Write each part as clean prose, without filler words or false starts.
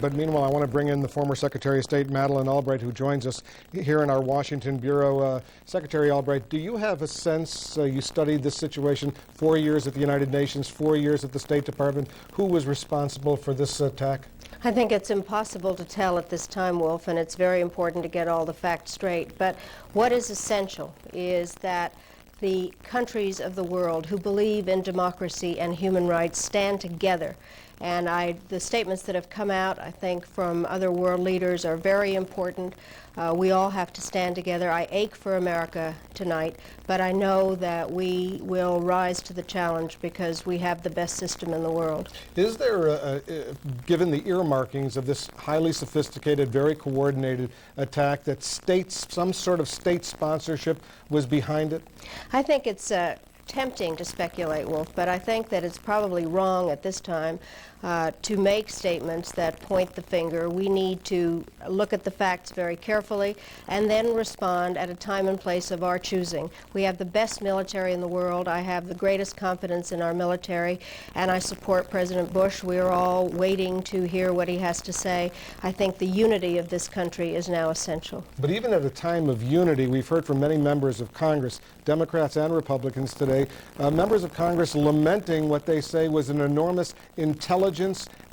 But meanwhile, I want to bring in the former Secretary of State, Madeleine Albright, who joins us here in our Washington Bureau. Secretary Albright, do you have a sense, you studied this situation, 4 years at the United Nations, 4 years at the State Department, who was responsible for this attack? I think it's impossible to tell at this time, Wolf, and it's very important to get all the facts straight. But what is essential is that the countries of the world who believe in democracy and human rights stand together. And the statements that have come out, I think, from other world leaders are very important. We all have to stand together. I ache for America tonight, but I know that we will rise to the challenge because we have the best system in the world. Is there, given the earmarkings of this highly sophisticated, very coordinated attack, that some sort of state sponsorship was behind it? I think it's tempting to speculate, Wolf, but I think that it's probably wrong at this time to make statements that point the finger. We need to look at the facts very carefully and then respond at a time and place of our choosing. We have the best military in the world. I have the greatest confidence in our military, and I support President Bush. We are all waiting to hear what he has to say. I think the unity of this country is now essential. But even at a time of unity, we've heard from many members of Congress, Democrats and Republicans today, members of Congress lamenting what they say was an enormous intelligence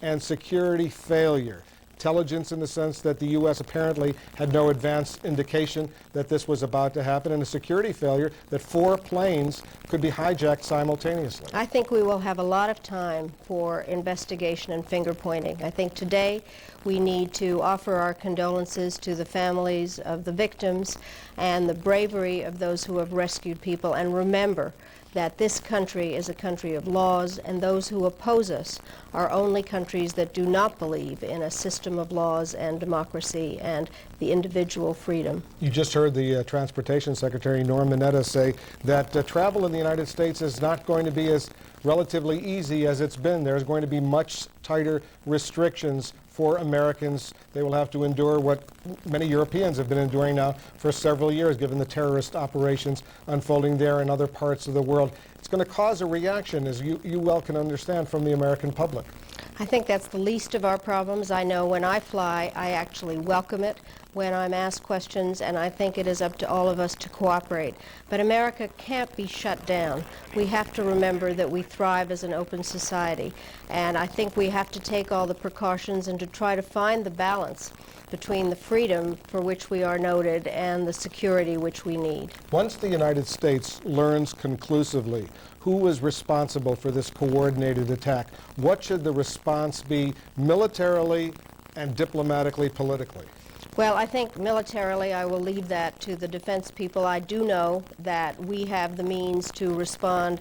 and security failure. Intelligence in the sense that the U.S. apparently had no advance indication that this was about to happen, and a security failure that 4 planes could be hijacked simultaneously. I think we will have a lot of time for investigation and finger pointing. I think today we need to offer our condolences to the families of the victims and the bravery of those who have rescued people, and remember that this country is a country of laws, and those who oppose us are only countries that do not believe in a system of laws and democracy and the individual freedom. You just heard the Transportation Secretary, Norm Mineta, say that travel in the United States is not going to be as relatively easy as it's been. There's going to be much tighter restrictions for Americans. They will have to endure what many Europeans have been enduring now for several years, given the terrorist operations unfolding there and other parts of the world. It's going to cause a reaction, as you well can understand, from the American public. I think that's the least of our problems. I know when I fly, I actually welcome it when I'm asked questions, and I think it is up to all of us to cooperate. But America can't be shut down. We have to remember that we thrive as an open society, and I think we have to take all the precautions and to try to find the balance between the freedom for which we are noted and the security which we need. Once the United States learns conclusively who was responsible for this coordinated attack, what should the response be militarily and diplomatically, politically? Well, I think militarily I will leave that to the defense people. I do know that we have the means to respond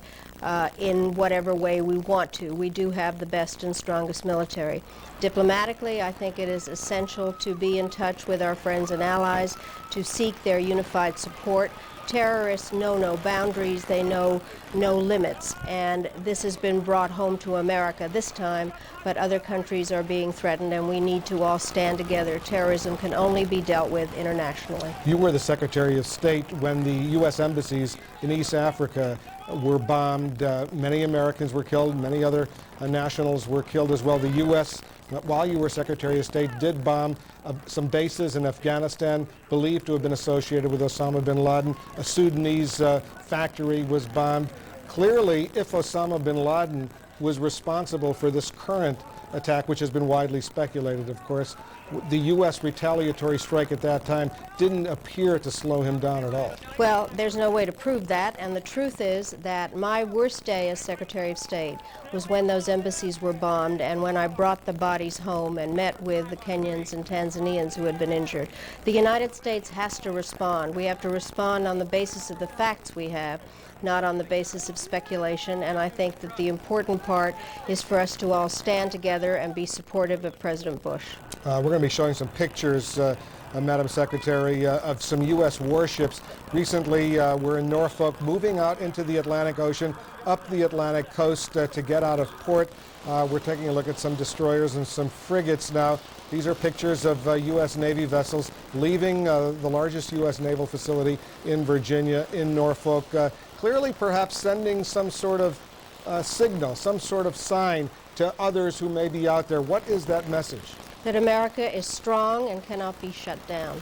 in whatever way we want to. We do have the best and strongest military. Diplomatically, I think it is essential to be in touch with our friends and allies, to seek their unified support. Terrorists know no boundaries, they know no limits, and this has been brought home to America this time, but other countries are being threatened, and we need to all stand together. Terrorism can only be dealt with internationally. You were the Secretary of State when the U.S. embassies in East Africa were bombed. Many Americans were killed, many other nationals were killed as well. The U.S., while you were Secretary of State, did bomb some bases in Afghanistan believed to have been associated with Osama bin Laden. A Sudanese factory was bombed. Clearly, if Osama bin Laden was responsible for this current attack, which has been widely speculated, of course, the U.S. retaliatory strike at that time didn't appear to slow him down at all. Well, there's no way to prove that, and the truth is that my worst day as Secretary of State was when those embassies were bombed and when I brought the bodies home and met with the Kenyans and Tanzanians who had been injured. The United States has to respond. We have to respond on the basis of the facts we have, not on the basis of speculation, and I think that the important part is for us to all stand together and be supportive of President Bush. We're going to be showing some pictures, Madam Secretary, of some U.S. warships. Recently, we're in Norfolk, moving out into the Atlantic Ocean, up the Atlantic coast to get out of port. We're taking a look at some destroyers and some frigates now. These are pictures of U.S. Navy vessels leaving the largest U.S. naval facility in Virginia, in Norfolk, clearly perhaps sending some sort of signal, some sort of sign to others who may be out there. What is that message? that America is strong and cannot be shut down,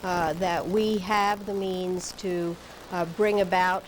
that we have the means to bring about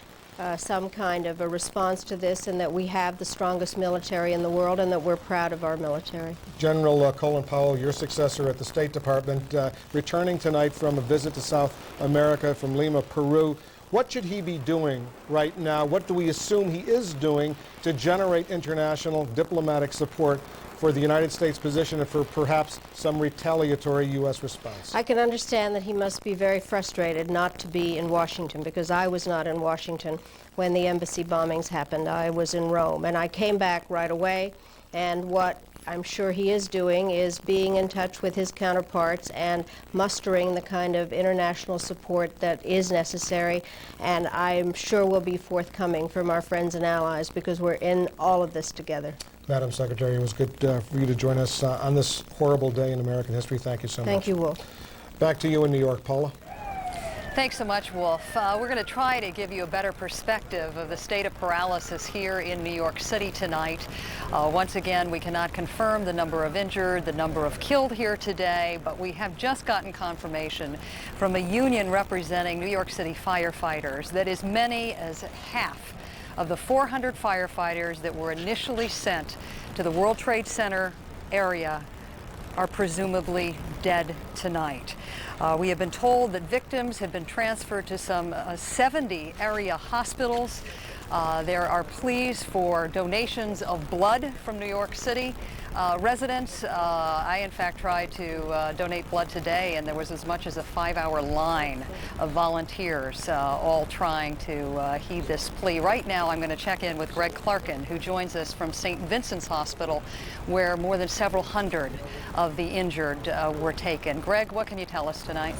some kind of a response to this, and that we have the strongest military in the world, and that we're proud of our military. General Colin Powell, your successor at the State Department, returning tonight from a visit to South America from Lima, Peru. What should he be doing right now? What do we assume he is doing to generate international diplomatic support for the United States position and for perhaps some retaliatory U.S. response? I can understand that he must be very frustrated not to be in Washington, because I was not in Washington when the embassy bombings happened. I was in Rome, and I came back right away, and what I'm sure he is doing is being in touch with his counterparts and mustering the kind of international support that is necessary, and I'm sure will be forthcoming from our friends and allies, because we're in all of this together. Madam Secretary, it was good for you to join us on this horrible day in American history. Thank you so much. Thank you, Wolf. Back to you in New York, Paula. Thanks so much, Wolf. We're going to try to give you a better perspective of the state of paralysis here in New York City tonight. Once again, we cannot confirm the number of injured, the number of killed here today, but we have just gotten confirmation from a union representing New York City firefighters that as many as half of the 400 firefighters that were initially sent to the World Trade Center area are presumably dead tonight. We have been told that victims have been transferred to some 70 area hospitals. There are pleas for donations of blood from New York City residents. I, in fact, tried to donate blood today, and there was as much as a 5-hour line of volunteers all trying to heed this plea. Right now, I'm going to check in with Greg Clarkin, who joins us from St. Vincent's Hospital, where more than several hundred of the injured were taken. Greg, what can you tell us tonight?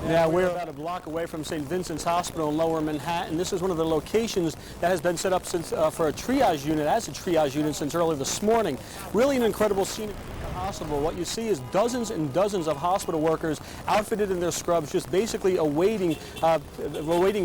Yeah, we're about a block away from St. Vincent's Hospital in Lower Manhattan. This is one of the locations that has been set up since for a triage unit, as a triage unit since early this morning. Really an incredible scene at the hospital. What you see is dozens and dozens of hospital workers outfitted in their scrubs, just basically awaiting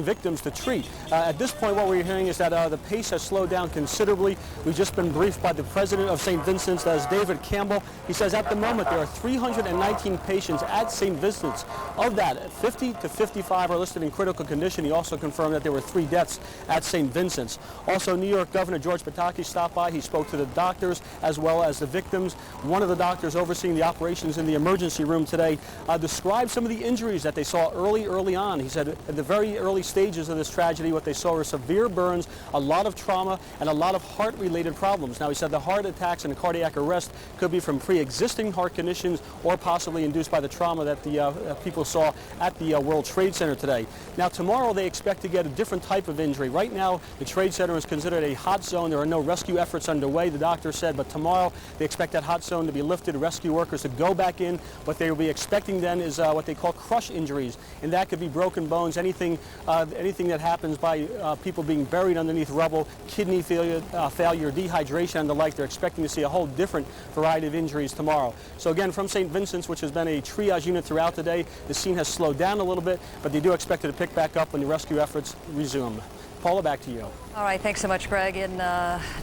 victims to treat. At this point, what we're hearing is that the pace has slowed down considerably. We've just been briefed by the president of St. Vincent's, that is David Campbell. He says at the moment there are 319 patients at St. Vincent's. Of that, 50 to 55 are listed in critical condition. He also confirmed that there were 3 deaths at St. Vincent's. Also, New York Governor George Pataki stopped by. He spoke to the doctors as well as the victims. One of the doctors overseeing the operations in the emergency room today described some of the injuries that they saw early on. He said at the very early stages of this tragedy, what they saw were severe burns, a lot of trauma, and a lot of heart-related problems. Now, he said the heart attacks and cardiac arrest could be from pre-existing heart conditions or possibly induced by the trauma that the people saw at the World Trade Center today. Now, tomorrow they expect to get a different type of injury. Right now, the Trade Center is considered a hot zone. There are no rescue efforts underway, the doctor said, but tomorrow they expect that hot zone to be lifted, rescue workers to go back in. What they will be expecting then is what they call crush injuries, and that could be broken bones, anything that happens by people being buried underneath rubble, kidney failure, dehydration, and the like. They're expecting to see a whole different variety of injuries tomorrow. So again, from St. Vincent's, which has been a triage unit throughout the day, the scene has slowed down a little bit, but they do expect it to pick back up when the rescue efforts resume. Paula, back to you. All right, thanks so much, Greg. And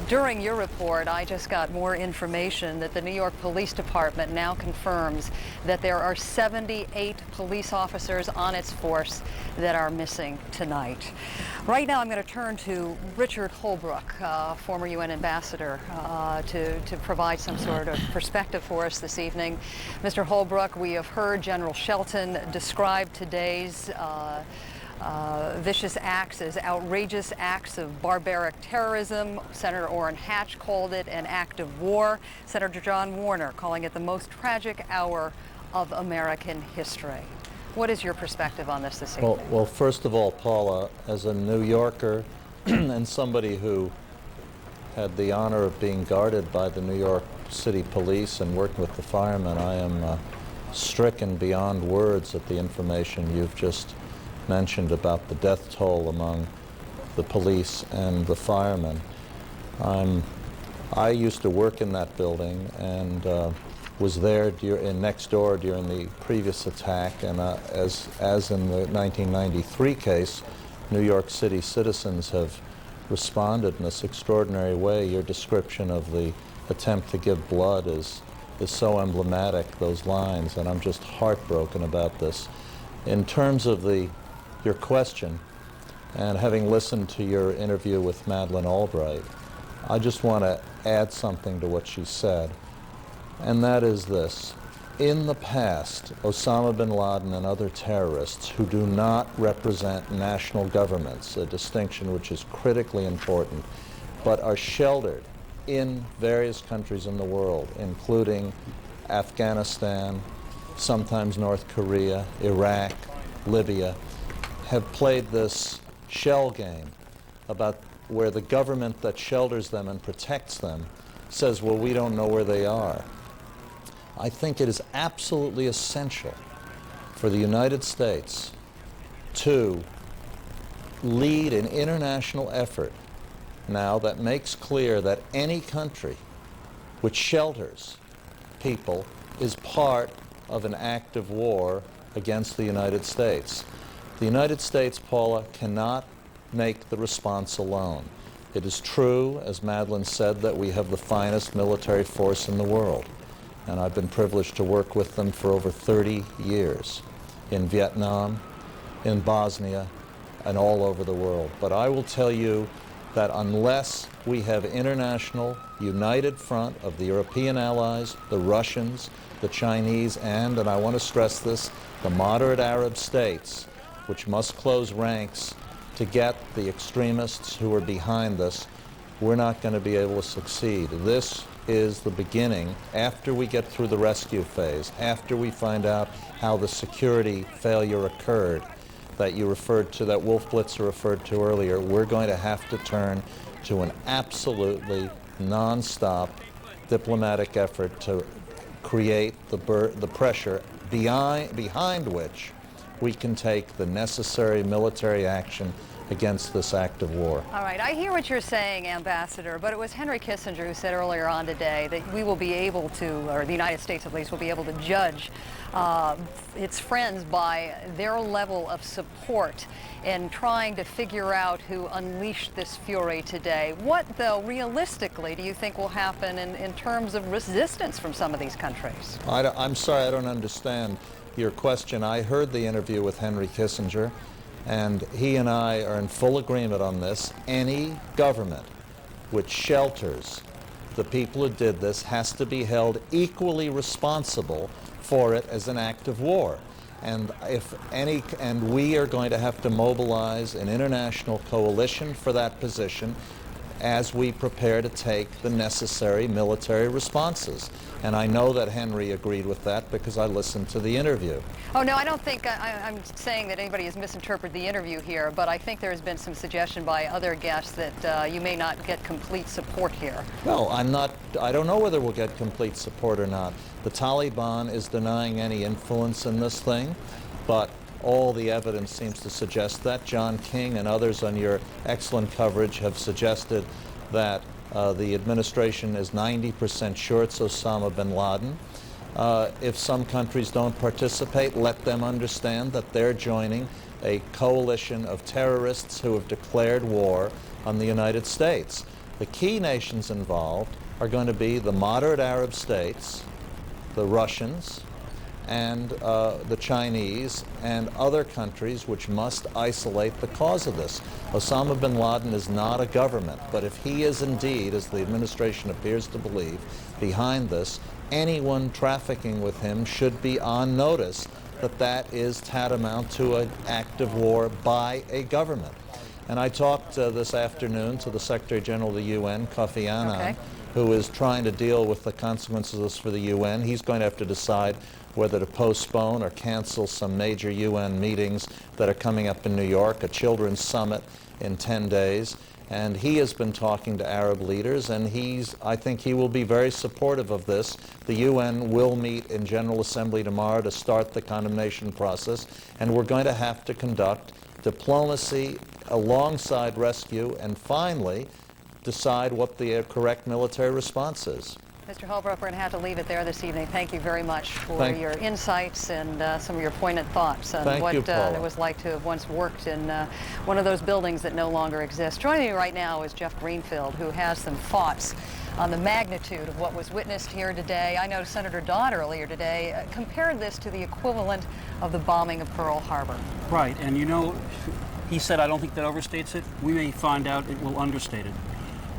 during your report, I just got more information that the New York Police Department now confirms that there are 78 police officers on its force that are missing tonight. Right now, I'm going to turn to Richard Holbrooke, former UN ambassador, to provide some sort of perspective for us this evening. Mr. Holbrooke, we have heard General Shelton describe today's vicious acts as outrageous acts of barbaric terrorism. Senator Orrin Hatch called it an act of war. Senator John Warner calling it the most tragic hour of American history. What is your perspective on this evening? Well, first of all, Paula, as a New Yorker and somebody who had the honor of being guarded by the New York City Police and working with the firemen, I am stricken beyond words at the information you've just mentioned about the death toll among the police and the firemen. I used to work in that building and was there next door during the previous attack, and as in the 1993 case, New York City citizens have responded in this extraordinary way. Your description of the attempt to give blood is is so emblematic, those lines, and I'm just heartbroken about this. In terms of your question, and having listened to your interview with Madeleine Albright, I just want to add something to what she said, and that is this. In the past, Osama bin Laden and other terrorists who do not represent national governments, a distinction which is critically important, but are sheltered in various countries in the world, including Afghanistan, sometimes North Korea, Iraq, Libya, have played this shell game about where the government that shelters them and protects them says, well, we don't know where they are. I think it is absolutely essential for the United States to lead an international effort now that makes clear that any country which shelters people is part of an act of war against the United States. The United States, Paula, cannot make the response alone. It is true, as Madeleine said, that we have the finest military force in the world, and I've been privileged to work with them for over 30 years in Vietnam, in Bosnia, and all over the world. But I will tell you that unless we have international united front of the European allies, the Russians, the Chinese, and I want to stress this, the moderate Arab states, which must close ranks to get the extremists who are behind this, we're not going to be able to succeed. This is the beginning. After we get through the rescue phase, after we find out how the security failure occurred that you referred to, that Wolf Blitzer referred to earlier, we're going to have to turn to an absolutely non-stop diplomatic effort to create the pressure behind which we can take the necessary military action against this act of war. All right, I hear what you're saying, Ambassador, but it was Henry Kissinger who said earlier on today that we will be able to, or the United States at least, will be able to judge its friends by their level of support in trying to figure out who unleashed this fury today. What, though, realistically, do you think will happen in terms of resistance from some of these countries? I'm sorry, I don't understand your question. I heard the interview with Henry Kissinger, and he and I are in full agreement on this. Any government which shelters the people who did this has to be held equally responsible for it as an act of war. And we are going to have to mobilize an international coalition for that position as we prepare to take the necessary military responses. And I know that Henry agreed with that because I listened to the interview. Oh, no, I don't think I'm saying that anybody has misinterpreted the interview here, but I think there has been some suggestion by other guests that you may not get complete support here. No, I don't know whether we'll get complete support or not. The Taliban is denying any influence in this thing, but all the evidence seems to suggest that. John King and others on your excellent coverage have suggested that the administration is 90% sure it's Osama bin Laden. If some countries don't participate, let them understand that they're joining a coalition of terrorists who have declared war on the United States. The key nations involved are going to be the moderate Arab states, the Russians, and the Chinese and other countries which must isolate the cause of this. Osama bin Laden is not a government, but if he is indeed, as the administration appears to believe, behind this, anyone trafficking with him should be on notice that that is tantamount to an act of war by a government. And I talked this afternoon to the Secretary General of the UN, Kofi Annan, who is trying to deal with the consequences of this for the UN. He's going to have to decide whether to postpone or cancel some major UN meetings that are coming up in New York, a children's summit in 10 days. And he has been talking to Arab leaders, and I think he will be very supportive of this. The UN will meet in General Assembly tomorrow to start the condemnation process, and we're going to have to conduct diplomacy alongside rescue and finally decide what the correct military response is. Mr. Holbrook, we're going to have to leave it there this evening. Thank you very much for your insights and some of your poignant thoughts on what it was like to have once worked in one of those buildings that no longer exist. Joining me right now is Jeff Greenfield, who has some thoughts on the magnitude of what was witnessed here today. I know Senator Dodd earlier today compared this to the equivalent of the bombing of Pearl Harbor. Right, and you know, he said, I don't think that overstates it. We may find out it will understate it.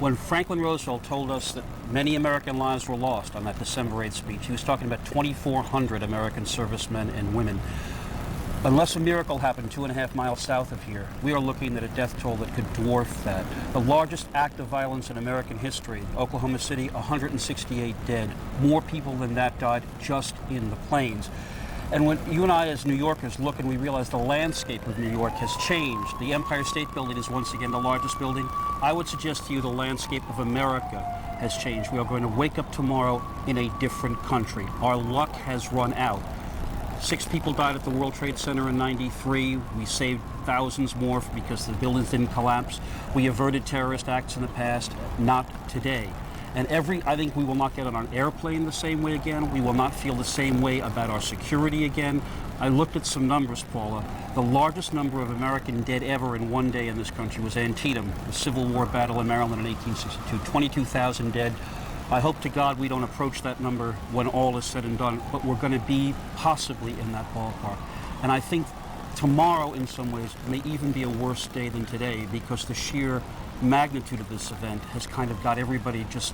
When Franklin Roosevelt told us that many American lives were lost on that December 8th speech, he was talking about 2,400 American servicemen and women. Unless a miracle happened 2.5 miles south of here, we are looking at a death toll that could dwarf that. The largest act of violence in American history, Oklahoma City, 168 dead. More people than that died just in the plains. And when you and I as New Yorkers look and we realize the landscape of New York has changed, the Empire State Building is once again the largest building, I would suggest to you the landscape of America has changed. We are going to wake up tomorrow in a different country. Our luck has run out. 6 people died at the World Trade Center in '93. We saved thousands more because the buildings didn't collapse. We averted terrorist acts in the past, not today. And I think we will not get on an airplane the same way again. We will not feel the same way about our security again. I looked at some numbers, Paula. The largest number of American dead ever in one day in this country was Antietam, the Civil War battle in Maryland in 1862, 22,000 dead. I hope to God we don't approach that number when all is said and done, but we're going to be possibly in that ballpark. And I think tomorrow, in some ways, may even be a worse day than today because the sheer magnitude of this event has kind of got everybody just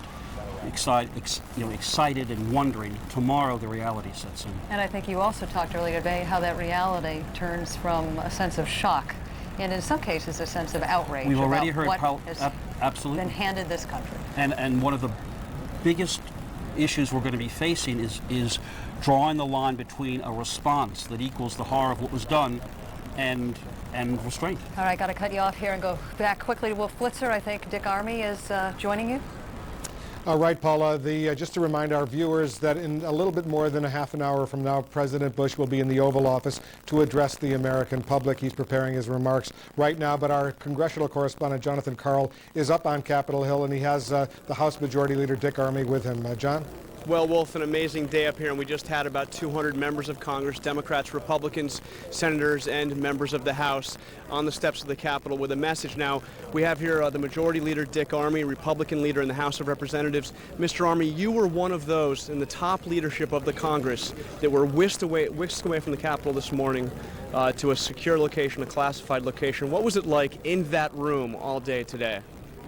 excited and wondering. Tomorrow, the reality sets in. And I think you also talked earlier today how that reality turns from a sense of shock and in some cases a sense of outrage. We've already about heard what how has absolutely been handed this country. And one of the biggest issues we're going to be facing is drawing the line between a response that equals the horror of what was done and restraint. All right, got to cut you off here and go back quickly to Wolf Blitzer. I think Dick Armey is joining you. All right, Paula, just to remind our viewers that in a little bit more than a half an hour from now, President Bush will be in the Oval Office to address the American public. He's preparing his remarks right now, but our congressional correspondent, Jonathan Karl, is up on Capitol Hill, and he has the House Majority Leader, Dick Armey, with him. John? Well, Wolf, an amazing day up here, and we just had about 200 members of Congress, Democrats, Republicans, senators, and members of the House on the steps of the Capitol with a message. Now, we have here the Majority Leader, Dick Armey, Republican leader in the House of Representatives. Mr. Armey, you were one of those in the top leadership of the Congress that were whisked away from the Capitol this morning to a secure location, a classified location. What was it like in that room all day today?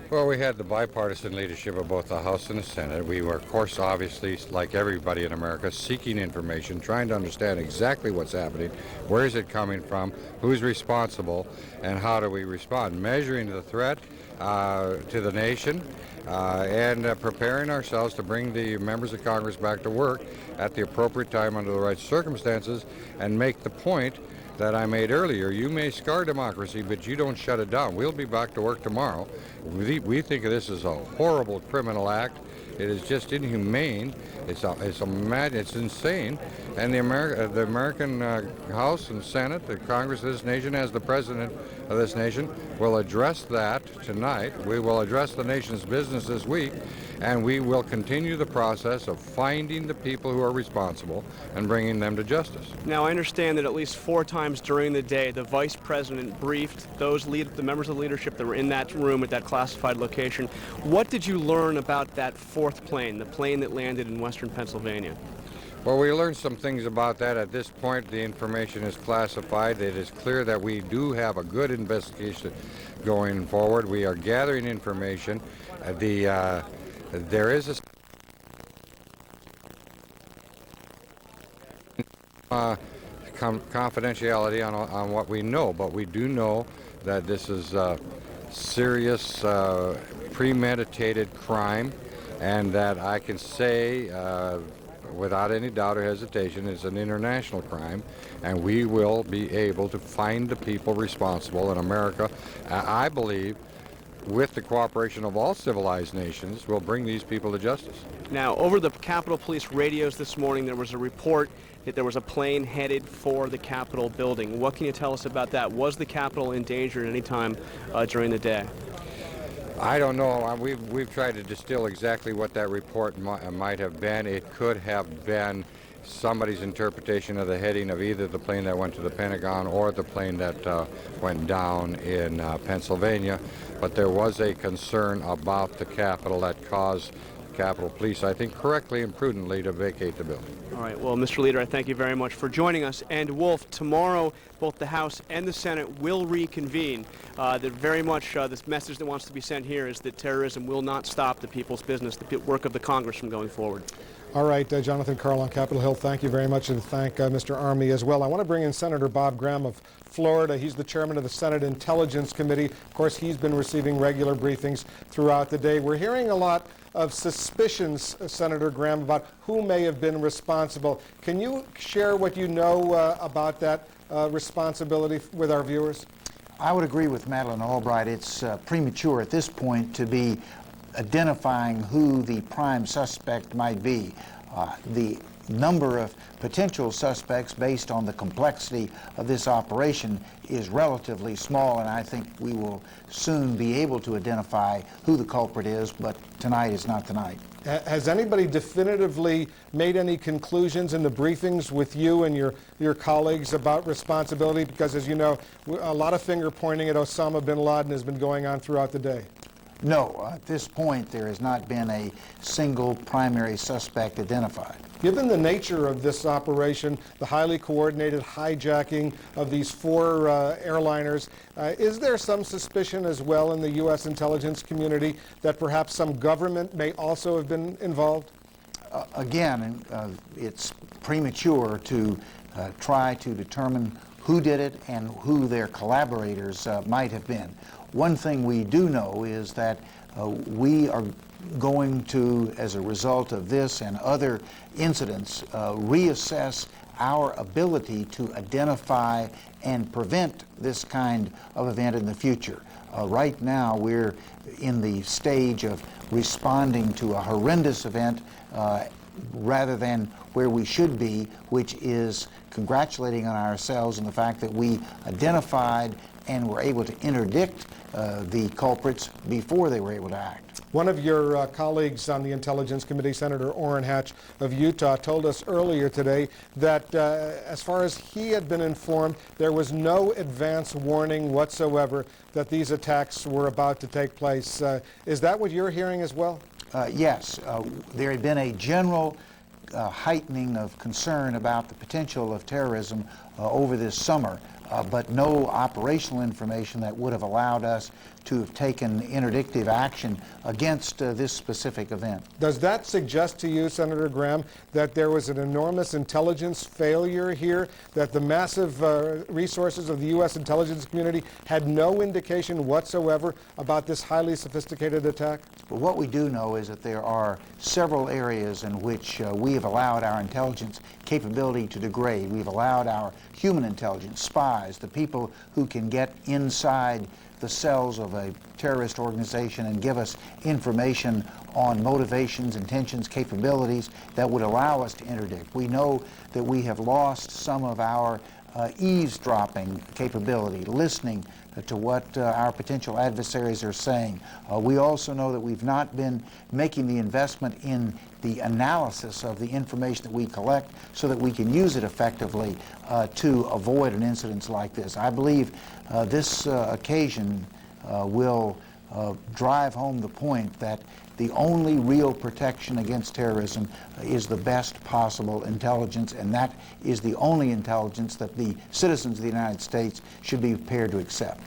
Well, we had the bipartisan leadership of both the House and the Senate. We were, of course, obviously, like everybody in America, seeking information, trying to understand exactly what's happening, where is it coming from, who's responsible, and how do we respond, measuring the threat to the nation and preparing ourselves to bring the members of Congress back to work at the appropriate time under the right circumstances and make the point that I made earlier. You may scar democracy, but you don't shut it down. We'll be back to work tomorrow. We think of this as a horrible criminal act. It is just inhumane. It's insane. And the American House and Senate, the Congress of this nation, as the President of this nation, will address that tonight. We will address the nation's business this week, and we will continue the process of finding the people who are responsible and bringing them to justice. Now, I understand that at least 4 times during the day, the Vice President briefed the members of leadership that were in that room at that classified location. What did you learn about that 4th plane, the plane that landed in western Pennsylvania? Well, we learned some things about that. At this point, the information is classified. It is clear that we do have a good investigation going forward. We are gathering information. There is a confidentiality on what we know, but we do know that this is a serious premeditated crime, and that I can say without any doubt or hesitation it's an international crime, and we will be able to find the people responsible in America. I believe, with the cooperation of all civilized nations, will bring these people to justice. Now, over the Capitol Police radios this morning, there was a report that there was a plane headed for the Capitol building. What can you tell us about that? Was the Capitol in danger at any time during the day? I don't know. We've tried to distill exactly what that report might have been. It could have been somebody's interpretation of the heading of either the plane that went to the Pentagon or the plane that went down in Pennsylvania. But there was a concern about the Capitol that caused Capitol Police, I think, correctly and prudently to vacate the building. All right. Well, Mr. Leader, I thank you very much for joining us. And Wolf, tomorrow, both the House and the Senate will reconvene. That very much this message that wants to be sent here is that terrorism will not stop the people's business, the work of the Congress from going forward. All right, Jonathan Karl on Capitol Hill, thank you very much, and thank Mr. Army as well. I want to bring in Senator Bob Graham of Florida. He's the chairman of the Senate Intelligence Committee. Of course, he's been receiving regular briefings throughout the day. We're hearing a lot of suspicions, Senator Graham, about who may have been responsible. Can you share what you know about that responsibility with our viewers? I would agree with Madeleine Albright. It's premature at this point to be identifying who the prime suspect might be. The number of potential suspects based on the complexity of this operation is relatively small, and I think we will soon be able to identify who the culprit is, but tonight is not the night. Has anybody definitively made any conclusions in the briefings with you and your colleagues about responsibility? Because, as you know, a lot of finger pointing at Osama bin Laden has been going on throughout the day. No, at this point there has not been a single primary suspect identified. Given the nature of this operation, the highly coordinated hijacking of these four airliners, is there some suspicion as well in the U.S. intelligence community that perhaps some government may also have been involved? Again, it's premature to try to determine who did it and who their collaborators might have been. One thing we do know is that we are going to, as a result of this and other incidents, reassess our ability to identify and prevent this kind of event in the future. Right now, we're in the stage of responding to a horrendous event rather than where we should be, which is congratulating on ourselves on the fact that we identified and were able to interdict the culprits before they were able to act. One of your colleagues on the Intelligence Committee, Senator Orrin Hatch of Utah, told us earlier today that as far as he had been informed, there was no advance warning whatsoever that these attacks were about to take place. Is that what you're hearing as well? Yes. There had been a general heightening of concern about the potential of terrorism over this summer, but no operational information that would have allowed us to have taken interdictive action against this specific event. Does that suggest to you, Senator Graham, that there was an enormous intelligence failure here, that the massive resources of the U.S. intelligence community had no indication whatsoever about this highly sophisticated attack? But what we do know is that there are several areas in which we have allowed our intelligence capability to degrade. We've allowed our human intelligence, spies, the people who can get inside the cells of a terrorist organization and give us information on motivations, intentions, capabilities that would allow us to interdict. We know that we have lost some of our eavesdropping capability, listening to what our potential adversaries are saying. We also know that we've not been making the investment in the analysis of the information that we collect so that we can use it effectively to avoid an incident like this. I believe this occasion will drive home the point that the only real protection against terrorism is the best possible intelligence, and that is the only intelligence that the citizens of the United States should be prepared to accept.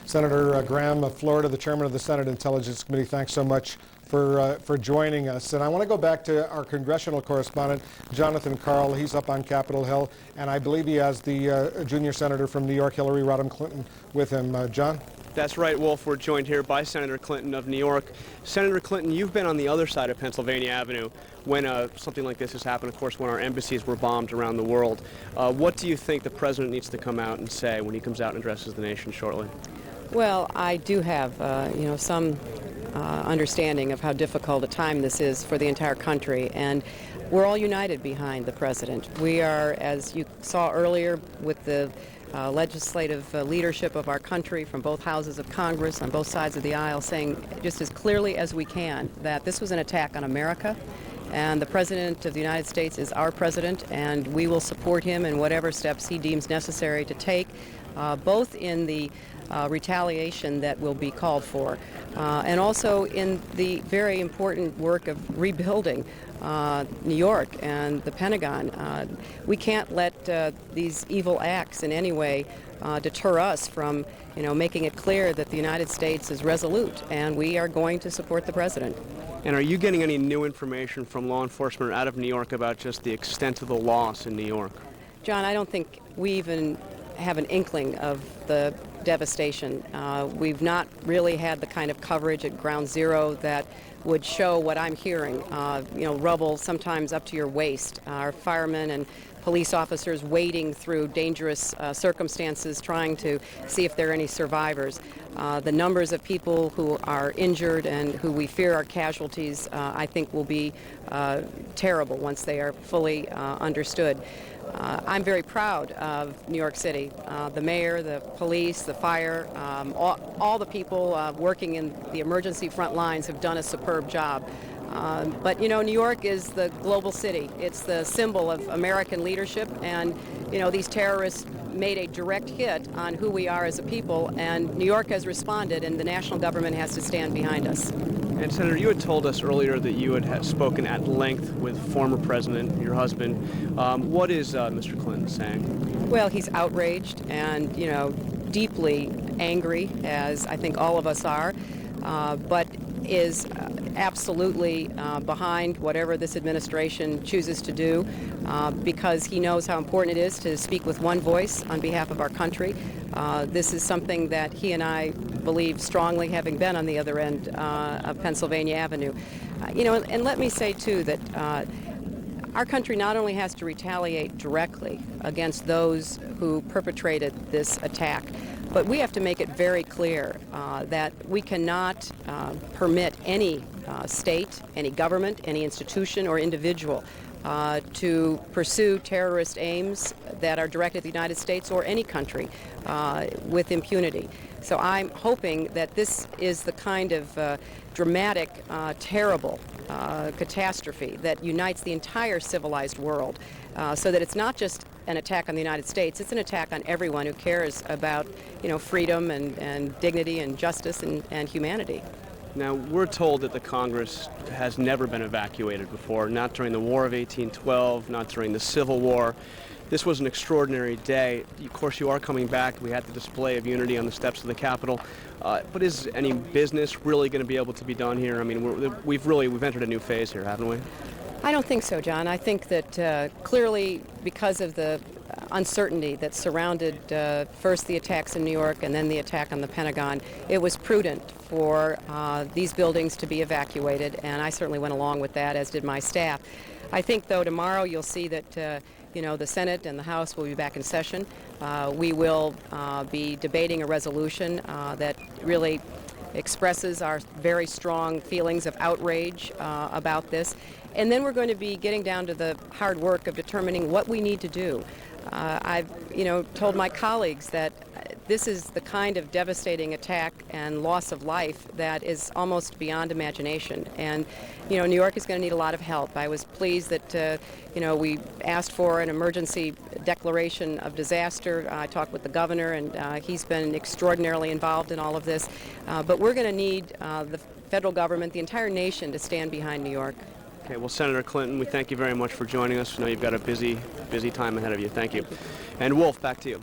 Senator Graham of Florida, the chairman of the Senate Intelligence Committee, thanks so much for joining us. And I want to go back to our congressional correspondent, Jonathan Karl. He's up on Capitol Hill, and I believe he has the junior senator from New York, Hillary Rodham Clinton, with him. John? That's right, Wolf. We're joined here by Senator Clinton of New York. Senator Clinton, you've been on the other side of Pennsylvania Avenue when something like this has happened, of course, when our embassies were bombed around the world. What do you think the president needs to come out and say when he comes out and addresses the nation shortly? Well, I do have, some understanding of how difficult a time this is for the entire country, and we're all united behind the president. We are, as you saw earlier, with the legislative leadership of our country from both houses of Congress on both sides of the aisle, saying just as clearly as we can that this was an attack on America, and the President of the United States is our president, and we will support him in whatever steps he deems necessary to take, both in the retaliation that will be called for. And also in the very important work of rebuilding New York and the Pentagon. We can't let these evil acts in any way deter us from, making it clear that the United States is resolute, and we are going to support the president. And are you getting any new information from law enforcement out of New York about just the extent of the loss in New York? John, I don't think we even have an inkling of the devastation. We've not really had the kind of coverage at Ground Zero that would show what I'm hearing. Rubble sometimes up to your waist. Our firemen and police officers wading through dangerous circumstances, trying to see if there are any survivors. The numbers of people who are injured and who we fear are casualties, I think, will be terrible once they are fully understood. I'm very proud of New York City. The mayor, the police, the fire, all the people working in the emergency front lines have done a superb job. But New York is the global city. It's the symbol of American leadership, and these terrorists made a direct hit on who we are as a people, and New York has responded, and the national government has to stand behind us. And Senator, you had told us earlier that you had spoken at length with former president, your husband. What is Mr. Clinton saying? Well, he's outraged and, deeply angry, as I think all of us are, but is absolutely behind whatever this administration chooses to do, because he knows how important it is to speak with one voice on behalf of our country. This is something that he and I believe strongly, having been on the other end of Pennsylvania Avenue. And let me say, too, that our country not only has to retaliate directly against those who perpetrated this attack, but we have to make it very clear that we cannot permit any state, any government, any institution or individual to pursue terrorist aims that are directed at the United States or any country with impunity. So I'm hoping that this is the kind of dramatic, terrible catastrophe that unites the entire civilized world, so that it's not just an attack on the United States, it's an attack on everyone who cares about, freedom and dignity and justice and humanity. Now, we're told that the Congress has never been evacuated before, not during the War of 1812, not during the Civil War. This was an extraordinary day. Of course, you are coming back. We had the display of unity on the steps of the Capitol. But is any business really going to be able to be done here? I mean, we've entered a new phase here, haven't we? I don't think so, John. I think that clearly, because of the uncertainty that surrounded first the attacks in New York and then the attack on the Pentagon, it was prudent for these buildings to be evacuated, and I certainly went along with that, as did my staff. I think, though, tomorrow you'll see that the Senate and the House will be back in session. We will be debating a resolution that really expresses our very strong feelings of outrage about this. And then we're going to be getting down to the hard work of determining what we need to do. I've, told my colleagues that this is the kind of devastating attack and loss of life that is almost beyond imagination. And, New York is going to need a lot of help. I was pleased that, we asked for an emergency declaration of disaster. I talked with the governor, and he's been extraordinarily involved in all of this. But we're going to need the federal government, the entire nation, to stand behind New York. Okay, well, Senator Clinton, we thank you very much for joining us. I know you've got a busy time ahead of you. Thank you. And Wolf, back to you.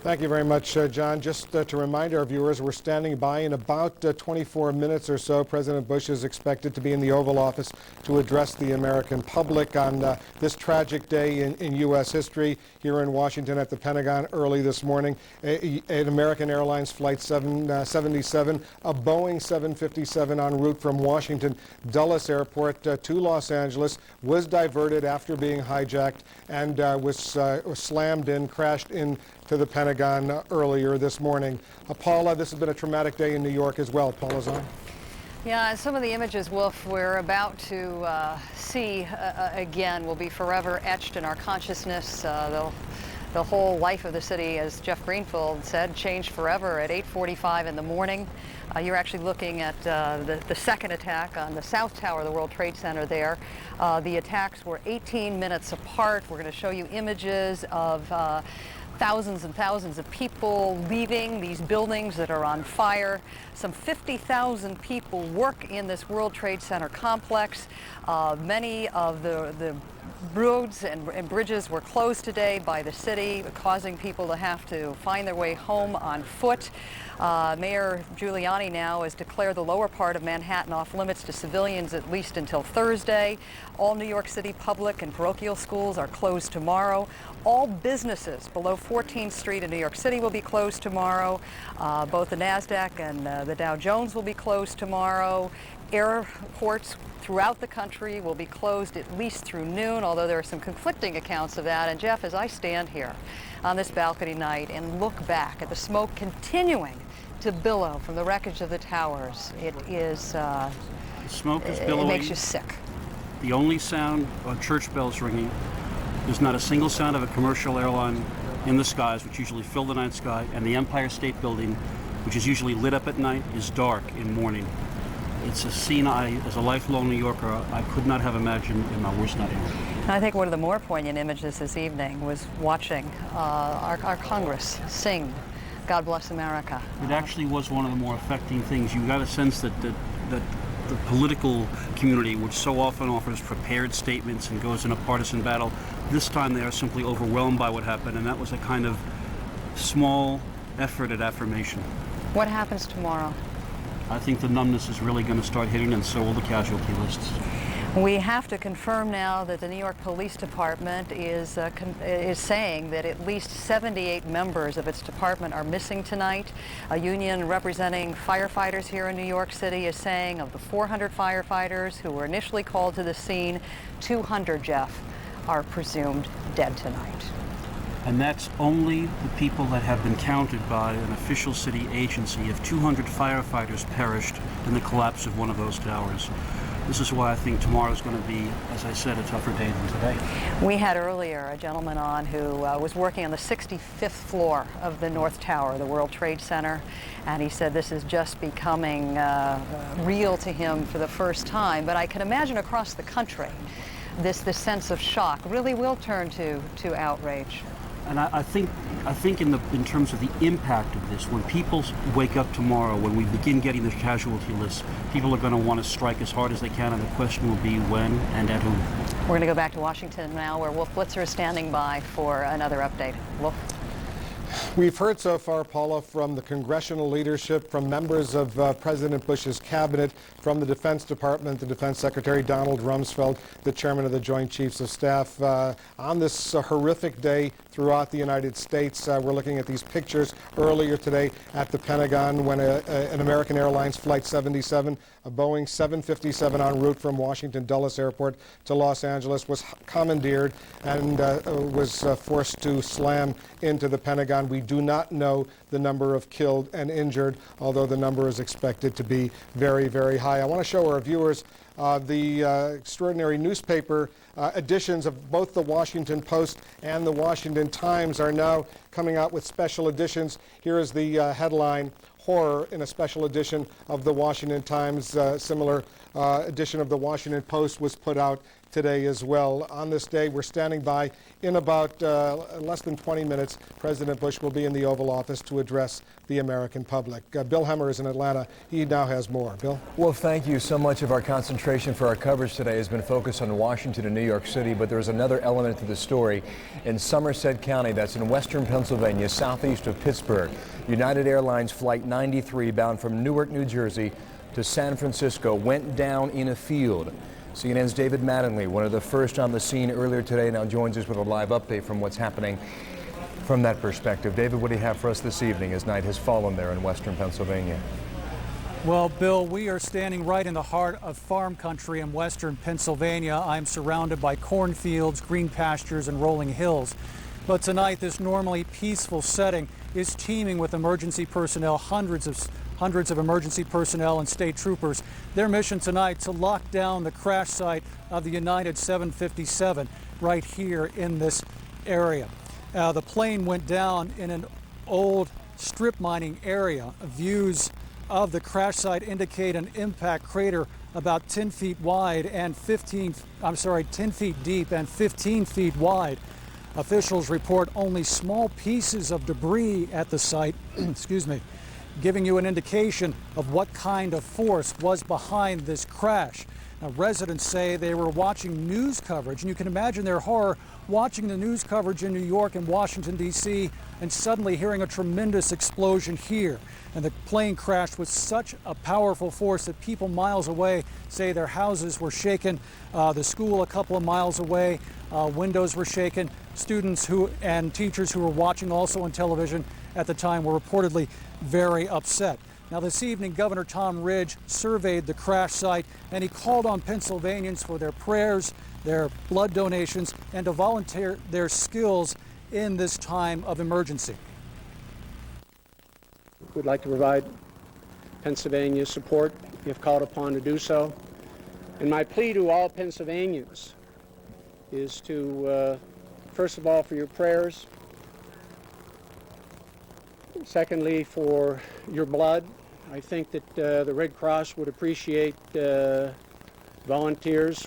Thank you very much, John. Just to remind our viewers, we're standing by. In about 24 minutes or so, President Bush is expected to be in the Oval Office to address the American public on this tragic day in U.S. history here in Washington at the Pentagon early this morning. An American Airlines Flight 777, a Boeing 757 en route from Washington Dulles Airport to Los Angeles, was diverted after being hijacked and was slammed in, crashed in to the Pentagon earlier this morning. Paula, this has been a traumatic day in New York as well. Paula's on. Yeah, some of the images, Wolf, we're about to see again will be forever etched in our consciousness. The whole life of the city, as Jeff Greenfield said, changed forever at 8:45 in the morning. You're actually looking at the second attack on the South Tower of the World Trade Center there. The attacks were 18 minutes apart. We're going to show you images of thousands and thousands of people leaving these buildings that are on fire. Some 50,000 people work in this World Trade Center complex. Many of the roads and bridges were closed today by the city, causing people to have to find their way home on foot. Mayor Giuliani now has declared the lower part of Manhattan off limits to civilians at least until Thursday. All New York City public and parochial schools are closed tomorrow. All businesses below 14th Street in New York City will be closed tomorrow. Both the NASDAQ and the Dow Jones will be closed tomorrow. Airports throughout the country will be closed at least through noon, although there are some conflicting accounts of that. And Jeff, as I stand here on this balcony night and look back at the smoke continuing to billow from the wreckage of the towers, it is, the smoke is billowing. It makes you sick. The only sound of church bells ringing. There's not a single sound of a commercial airline in the skies, which usually fill the night sky, and the Empire State Building, which is usually lit up at night, is dark in morning. It's a scene as a lifelong New Yorker, I could not have imagined in my worst nightmare. I think one of the more poignant images this evening was watching our Congress sing God Bless America. It actually was one of the more affecting things. You got a sense that the political community, which so often offers prepared statements and goes in a partisan battle, this time they are simply overwhelmed by what happened, and that was a kind of small effort at affirmation. What happens tomorrow? I think the numbness is really going to start hitting, and so will the casualty lists. We have to confirm now that the New York Police Department is saying that at least 78 members of its department are missing tonight. A union representing firefighters here in New York City is saying of the 400 firefighters who were initially called to the scene, 200, Jeff, are presumed dead tonight. And that's only the people that have been counted by an official city agency. If 200 firefighters perished in the collapse of one of those towers. This is why I think tomorrow's going to be, as I said, a tougher day than today. We had earlier a gentleman on who was working on the 65th floor of the North Tower, the World Trade Center, and he said this is just becoming real to him for the first time. But I can imagine across the country, this sense of shock really will turn to outrage. And I think in terms of the impact of this, when people wake up tomorrow, when we begin getting the casualty lists, people are going to want to strike as hard as they can, and the question will be when and at whom. We're going to go back to Washington now, where Wolf Blitzer is standing by for another update. Wolf? We've heard so far, Paula, from the congressional leadership, from members of President Bush's cabinet, from the Defense Department, the Defense Secretary Donald Rumsfeld, the chairman of the Joint Chiefs of Staff. On this horrific day throughout the United States, we're looking at these pictures earlier today at the Pentagon when an American Airlines Flight 77, a Boeing 757 en route from Washington Dulles Airport to Los Angeles, was commandeered and was forced to slam into the Pentagon. We do not know the number of killed and injured, although the number is expected to be very, very high. I want to show our viewers the extraordinary newspaper editions of both the Washington Post and the Washington Times are now coming out with special editions. Here is the headline, "Horror," in a special edition of the Washington Times. Similar edition of the Washington Post was put out today as well. On this day, we're standing by. In about less than 20 minutes, President Bush will be in the Oval Office to address the American public. Bill Hemmer is in Atlanta. He now has more. Bill? Well, thank you. So much of our concentration for our coverage today has been focused on Washington and New York City, but there's another element to the story in Somerset County, that's in western Pennsylvania, southeast of Pittsburgh. United Airlines Flight 93, bound from Newark, New Jersey to San Francisco, went down in a field. CNN's David Mattingly, one of the first on the scene earlier today, now joins us with a live update from what's happening from that perspective. David, what do you have for us this evening as night has fallen there in western Pennsylvania? Well, Bill, we are standing right in the heart of farm country in western Pennsylvania. I'm surrounded by cornfields, green pastures, and rolling hills. But tonight, this normally peaceful setting is teeming with emergency personnel, hundreds of emergency personnel and state troopers. Their mission tonight to lock down the crash site of the United 757 right here in this area. The plane went down in an old strip mining area. Views of the crash site indicate an impact crater about 10 feet wide and 10 feet deep and 15 feet wide. Officials report only small pieces of debris at the site, excuse me, giving you an indication of what kind of force was behind this crash. Now, residents say they were watching news coverage, and you can imagine their horror watching the news coverage in New York and Washington, D.C., and suddenly hearing a tremendous explosion here. And the plane crashed with such a powerful force that people miles away say their houses were shaken. The school a couple of miles away, windows were shaken. Students and teachers who were watching also on television at the time were reportedly very upset. Now, this evening, Governor Tom Ridge surveyed the crash site, and he called on Pennsylvanians for their prayers, their blood donations, and to volunteer their skills in this time of emergency. We'd like to provide Pennsylvania's support if called upon to do so. And my plea to all Pennsylvanians is to, first of all, for your prayers. Secondly, for your blood. I think that the Red Cross would appreciate volunteers.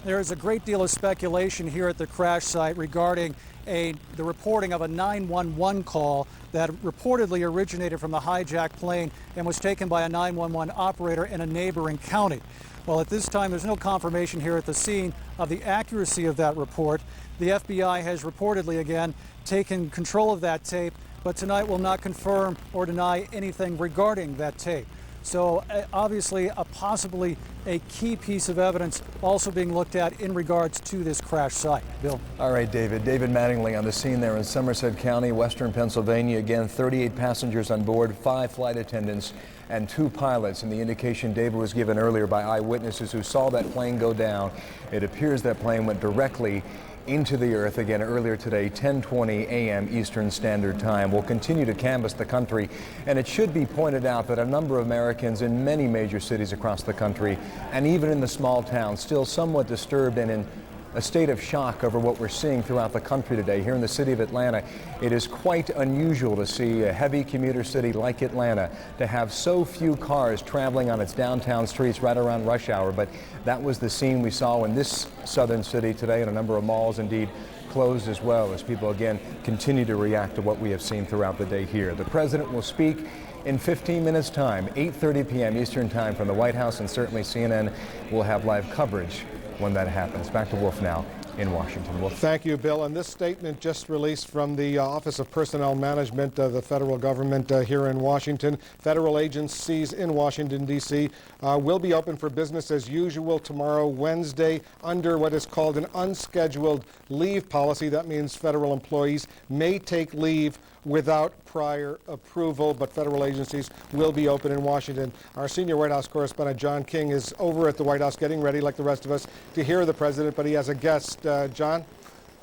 There is a great deal of speculation here at the crash site regarding the reporting of a 911 call that reportedly originated from the hijacked plane and was taken by a 911 operator in a neighboring county. Well, at this time, there's no confirmation here at the scene of the accuracy of that report. The FBI has reportedly, again, taken control of that tape, but tonight will not confirm or deny anything regarding that tape. So obviously, possibly a key piece of evidence also being looked at in regards to this crash site. Bill. All right, David. David Mattingly on the scene there in Somerset County, western Pennsylvania. Again, 38 passengers on board, 5 flight attendants, and 2 pilots. And the indication David was given earlier by eyewitnesses who saw that plane go down, it appears that plane went directly into the earth again earlier today, 10:20 a.m. Eastern Standard Time. We'll continue to canvass the country, and it should be pointed out that a number of Americans in many major cities across the country, and even in the small towns, still somewhat disturbed and in a state of shock over what we're seeing throughout the country today. Here in the city of Atlanta, it is quite unusual to see a heavy commuter city like Atlanta to have so few cars traveling on its downtown streets right around rush hour. But that was the scene we saw in this southern city today, and a number of malls indeed closed as well, as people again continue to react to what we have seen throughout the day here. The president will speak in 15 minutes time, 8:30 p.m. Eastern Time from the White House, and certainly CNN will have live coverage when that happens. Back to Wolf now in Washington. Wolf. Thank you, Bill. And this statement just released from the Office of Personnel Management, the federal government here in Washington. Federal agencies in Washington, D.C. Will be open for business as usual tomorrow, Wednesday, under what is called an unscheduled leave policy. That means federal employees may take leave without prior approval, but federal agencies will be open in Washington. Our senior White House correspondent John King is over at the White House getting ready, like the rest of us, to hear the president, but he has a guest. John?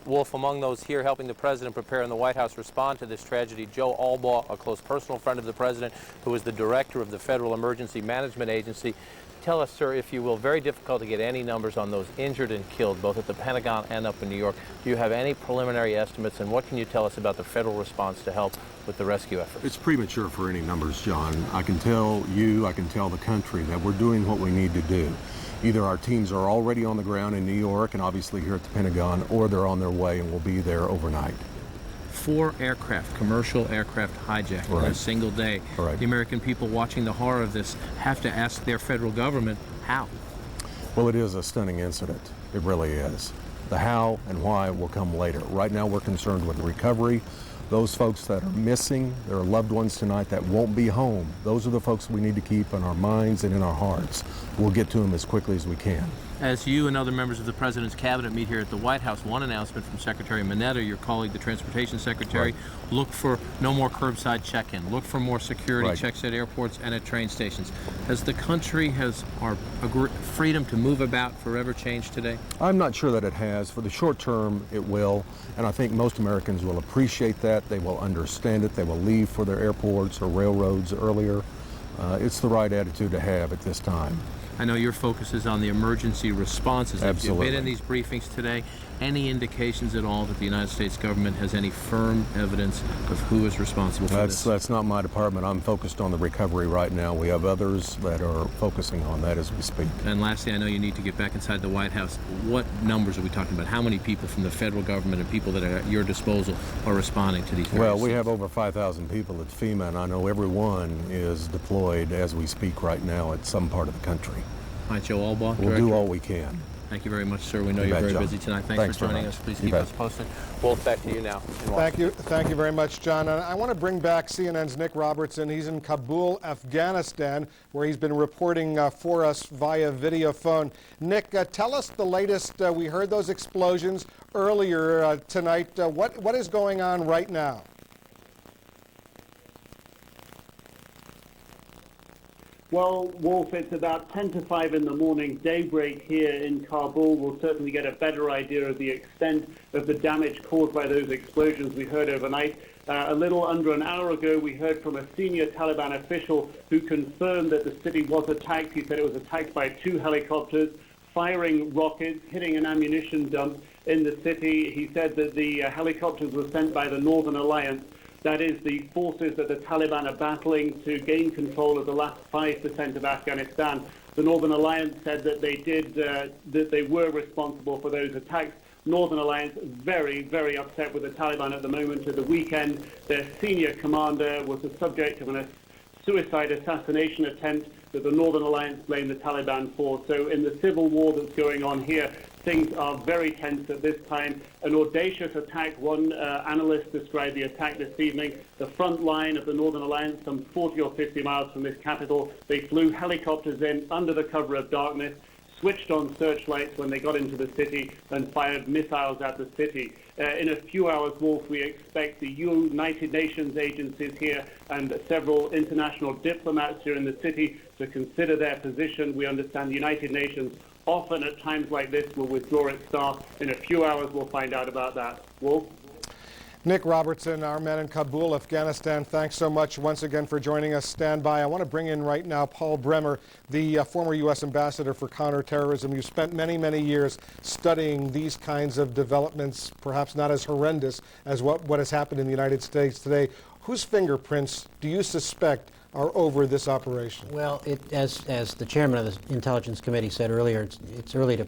Wolf, among those here helping the president prepare in the White House respond to this tragedy, Joe Albaugh, a close personal friend of the president, who is the director of the Federal Emergency Management Agency. Tell us, sir, if you will, very difficult to get any numbers on those injured and killed, both at the Pentagon and up in New York. Do you have any preliminary estimates, and what can you tell us about the federal response to help with the rescue efforts? It's premature for any numbers, John. I can tell you, I can tell the country that we're doing what we need to do. Either our teams are already on the ground in New York and obviously here at the Pentagon, or they're on their way and will be there overnight. 4 aircraft, commercial aircraft hijacked in a single day. Right. The American people watching the horror of this have to ask their federal government how. Well, it is a stunning incident. It really is. The how and why will come later. Right now we're concerned with recovery. Those folks that are missing, their loved ones tonight that won't be home, those are the folks we need to keep in our minds and in our hearts. We'll get to them as quickly as we can. As you and other members of the President's cabinet meet here at the White House, one announcement from Secretary Mineta, your colleague, the Transportation Secretary, look for no more curbside check-in, look for more security checks at airports and at train stations. Has the country, has our freedom to move about forever changed today? I'm not sure that it has. For the short term, it will, and I think most Americans will appreciate that. They will understand it. They will leave for their airports or railroads earlier. It's the right attitude to have at this time. I know your focus is on the emergency responses. Absolutely. You've been in these briefings today. any indications at all that the United States government has any firm evidence of who is responsible for this? That's not my department. I'm focused on the recovery right now. We have others that are focusing on that as we speak. And lastly, I know you need to get back inside the White House. What numbers are we talking about? How many people from the federal government and people that are at your disposal are responding to these various Well, we have over 5,000 people at FEMA, and I know everyone is deployed as we speak right now at some part of the country. All right, Joe Albaugh, We'll Director. do all we can. Thank you very much, sir. We know You you're bet, very John. busy tonight. Thanks for very joining much. us. Please You keep bet. us posted. Wolf, back to you now. Thank you very much, John. And I want to bring back CNN's Nick Robertson. He's in Kabul, Afghanistan, where he's been reporting for us via video phone. Nick, tell us the latest. We heard those explosions earlier tonight. What is going on right now? Well, Wolf, it's about 10 to 5 in the morning, daybreak here in Kabul. We'll certainly get a better idea of the extent of the damage caused by those explosions we heard overnight. A little under an hour ago, we heard from a senior Taliban official who confirmed that the city was attacked. He said it was attacked by 2 helicopters, firing rockets, hitting an ammunition dump in the city. He said that the helicopters were sent by the Northern Alliance. That is the forces that the Taliban are battling to gain control of the last 5% of Afghanistan. The Northern Alliance said that they were responsible for those attacks. Northern Alliance very, very upset with the Taliban at the moment. At the weekend, their senior commander was the subject of a suicide assassination attempt that the Northern Alliance blamed the Taliban for. So in the civil war that's going on here, things are very tense at this time. An audacious attack. One analyst described the attack this evening. The front line of the Northern Alliance, some 40 or 50 miles from this capital, they flew helicopters in under the cover of darkness, switched on searchlights when they got into the city, and fired missiles at the city. In a few hours, Wolf, we expect the United Nations agencies here and several international diplomats here in the city to consider their position. We understand the United Nations often at times like this will withdraw its staff. In a few hours, we'll find out about that. Wolf? Nick Robertson, our man in Kabul, Afghanistan, thanks so much once again for joining us. Stand by. I want to bring in right now Paul Bremer, the former U.S. ambassador for counterterrorism. You spent many, many years studying these kinds of developments, perhaps not as horrendous as what has happened in the United States today. Whose fingerprints do you suspect are over this operation? Well, as the chairman of the Intelligence Committee said earlier, it's early to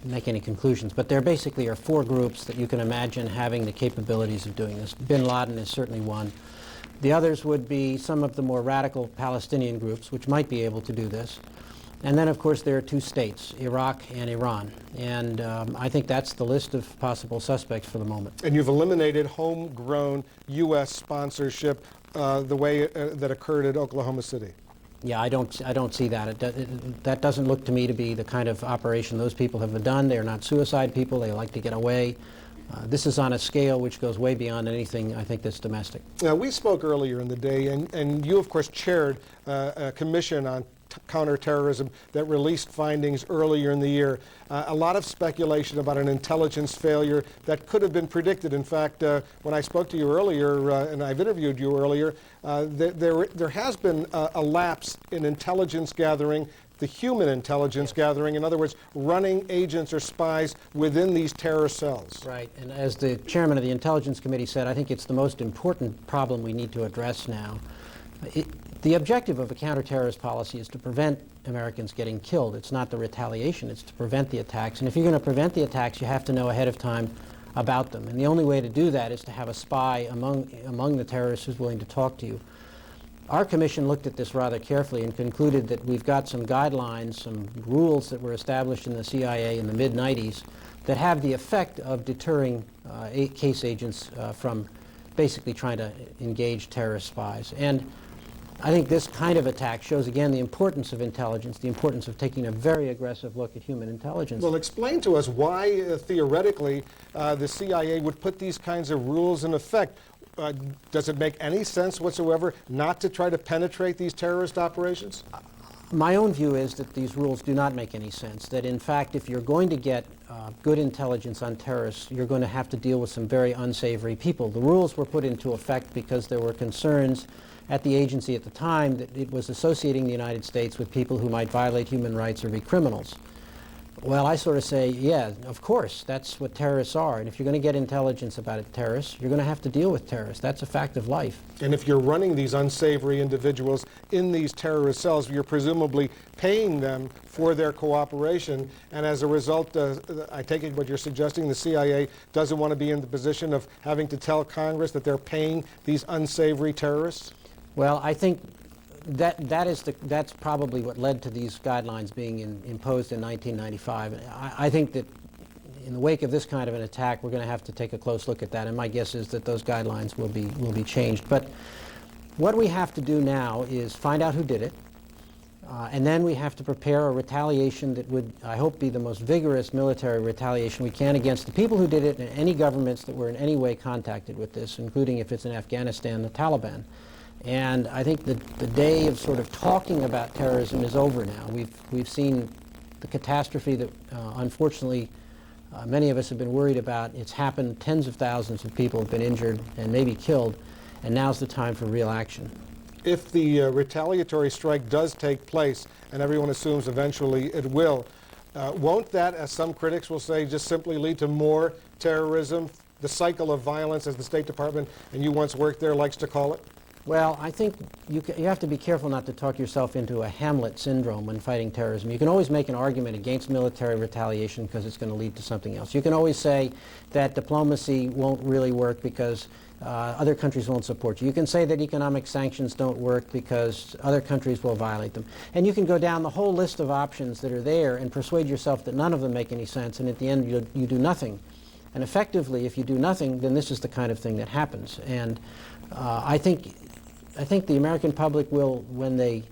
make any conclusions, but there basically are 4 groups that you can imagine having the capabilities of doing this. Bin Laden is certainly one. The others would be some of the more radical Palestinian groups, which might be able to do this. And then, of course, there are 2 states, Iraq and Iran. And I think that's the list of possible suspects for the moment. And you've eliminated homegrown U.S. sponsorship the way that occurred at Oklahoma City. Yeah, I don't see that. That doesn't look to me to be the kind of operation those people have done. They're not suicide people. They like to get away. This is on a scale which goes way beyond anything I think that's domestic. We spoke earlier in the day, and you, of course, chaired a commission on counterterrorism that released findings earlier in the year. A lot of speculation about an intelligence failure that could have been predicted. In fact, when I spoke to you earlier, and I've interviewed you earlier, there has been a lapse in intelligence gathering, the human intelligence gathering, in other words, running agents or spies within these terror cells. Right, and as the chairman of the Intelligence Committee said, I think it's the most important problem we need to address now. The objective of a counterterrorist policy is to prevent Americans getting killed. It's not the retaliation, it's to prevent the attacks. And if you're going to prevent the attacks, you have to know ahead of time about them. And the only way to do that is to have a spy among the terrorists who's willing to talk to you. Our commission looked at this rather carefully and concluded that we've got some guidelines, some rules that were established in the CIA in the mid-90s that have the effect of deterring case agents from basically trying to engage terrorist spies. And I think this kind of attack shows again the importance of intelligence, the importance of taking a very aggressive look at human intelligence. Well, explain to us why, theoretically, the CIA would put these kinds of rules in effect. Does it make any sense whatsoever not to try to penetrate these terrorist operations? My own view is that these rules do not make any sense, that in fact if you're going to get good intelligence on terrorists, you're going to have to deal with some very unsavory people. The rules were put into effect because there were concerns at the agency at the time that it was associating the United States with people who might violate human rights or be criminals. Well, I sort of say, yeah, of course, that's what terrorists are. And if you're going to get intelligence about terrorists, you're going to have to deal with terrorists. That's a fact of life. And if you're running these unsavory individuals in these terrorist cells, you're presumably paying them for their cooperation. And as a result, I take it what you're suggesting, the CIA doesn't want to be in the position of having to tell Congress that they're paying these unsavory terrorists? Well, I think that's probably what led to these guidelines being imposed in 1995. I think that in the wake of this kind of an attack, we're going to have to take a close look at that, and my guess is that those guidelines will be changed. But what we have to do now is find out who did it, and then we have to prepare a retaliation that would, I hope, be the most vigorous military retaliation we can against the people who did it and any governments that were in any way contacted with this, including, if it's in Afghanistan, the Taliban. And I think that the day of sort of talking about terrorism is over now. We've seen the catastrophe that unfortunately many of us have been worried about. It's happened. Tens of thousands of people have been injured and maybe killed, and now's the time for real action. If the retaliatory strike does take place, and everyone assumes eventually it will, won't that, as some critics will say, just simply lead to more terrorism, the cycle of violence, as the State Department, and you once worked there, likes to call it? Well, I think you have to be careful not to talk yourself into a Hamlet syndrome when fighting terrorism. You can always make an argument against military retaliation because it's going to lead to something else. You can always say that diplomacy won't really work because other countries won't support you. You can say that economic sanctions don't work because other countries will violate them. And you can go down the whole list of options that are there and persuade yourself that none of them make any sense, and at the end you do nothing. And effectively, if you do nothing, then this is the kind of thing that happens. And I think the American public will, when they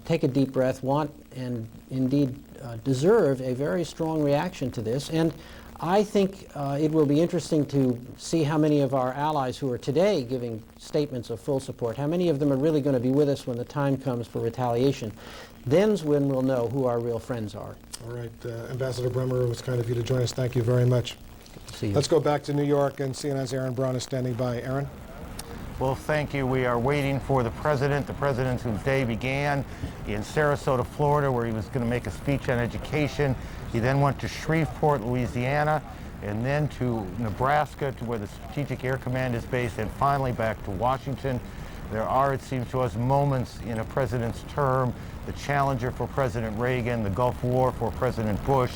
take a deep breath, want and indeed deserve a very strong reaction to this. And I think it will be interesting to see how many of our allies who are today giving statements of full support, how many of them are really going to be with us when the time comes for retaliation. Then's when we'll know who our real friends are. All right, Ambassador Bremer, it was kind of you to join us. Thank you very much. See you. Let's go back to New York, and CNN's Aaron Braun is standing by. Aaron? Well, thank you. We are waiting for the president whose day began in Sarasota, Florida, where he was going to make a speech on education. He then went to Shreveport, Louisiana, and then to Nebraska, to where the Strategic Air Command is based, and finally back to Washington. There are, it seems to us, moments in a president's term: the Challenger for President Reagan, the Gulf War for President Bush,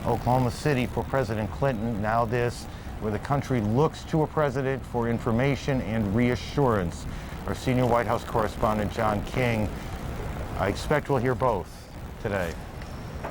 Oklahoma City for President Clinton, now this, where the country looks to a president for information and reassurance. Our senior White House correspondent, John King, I expect we'll hear both today.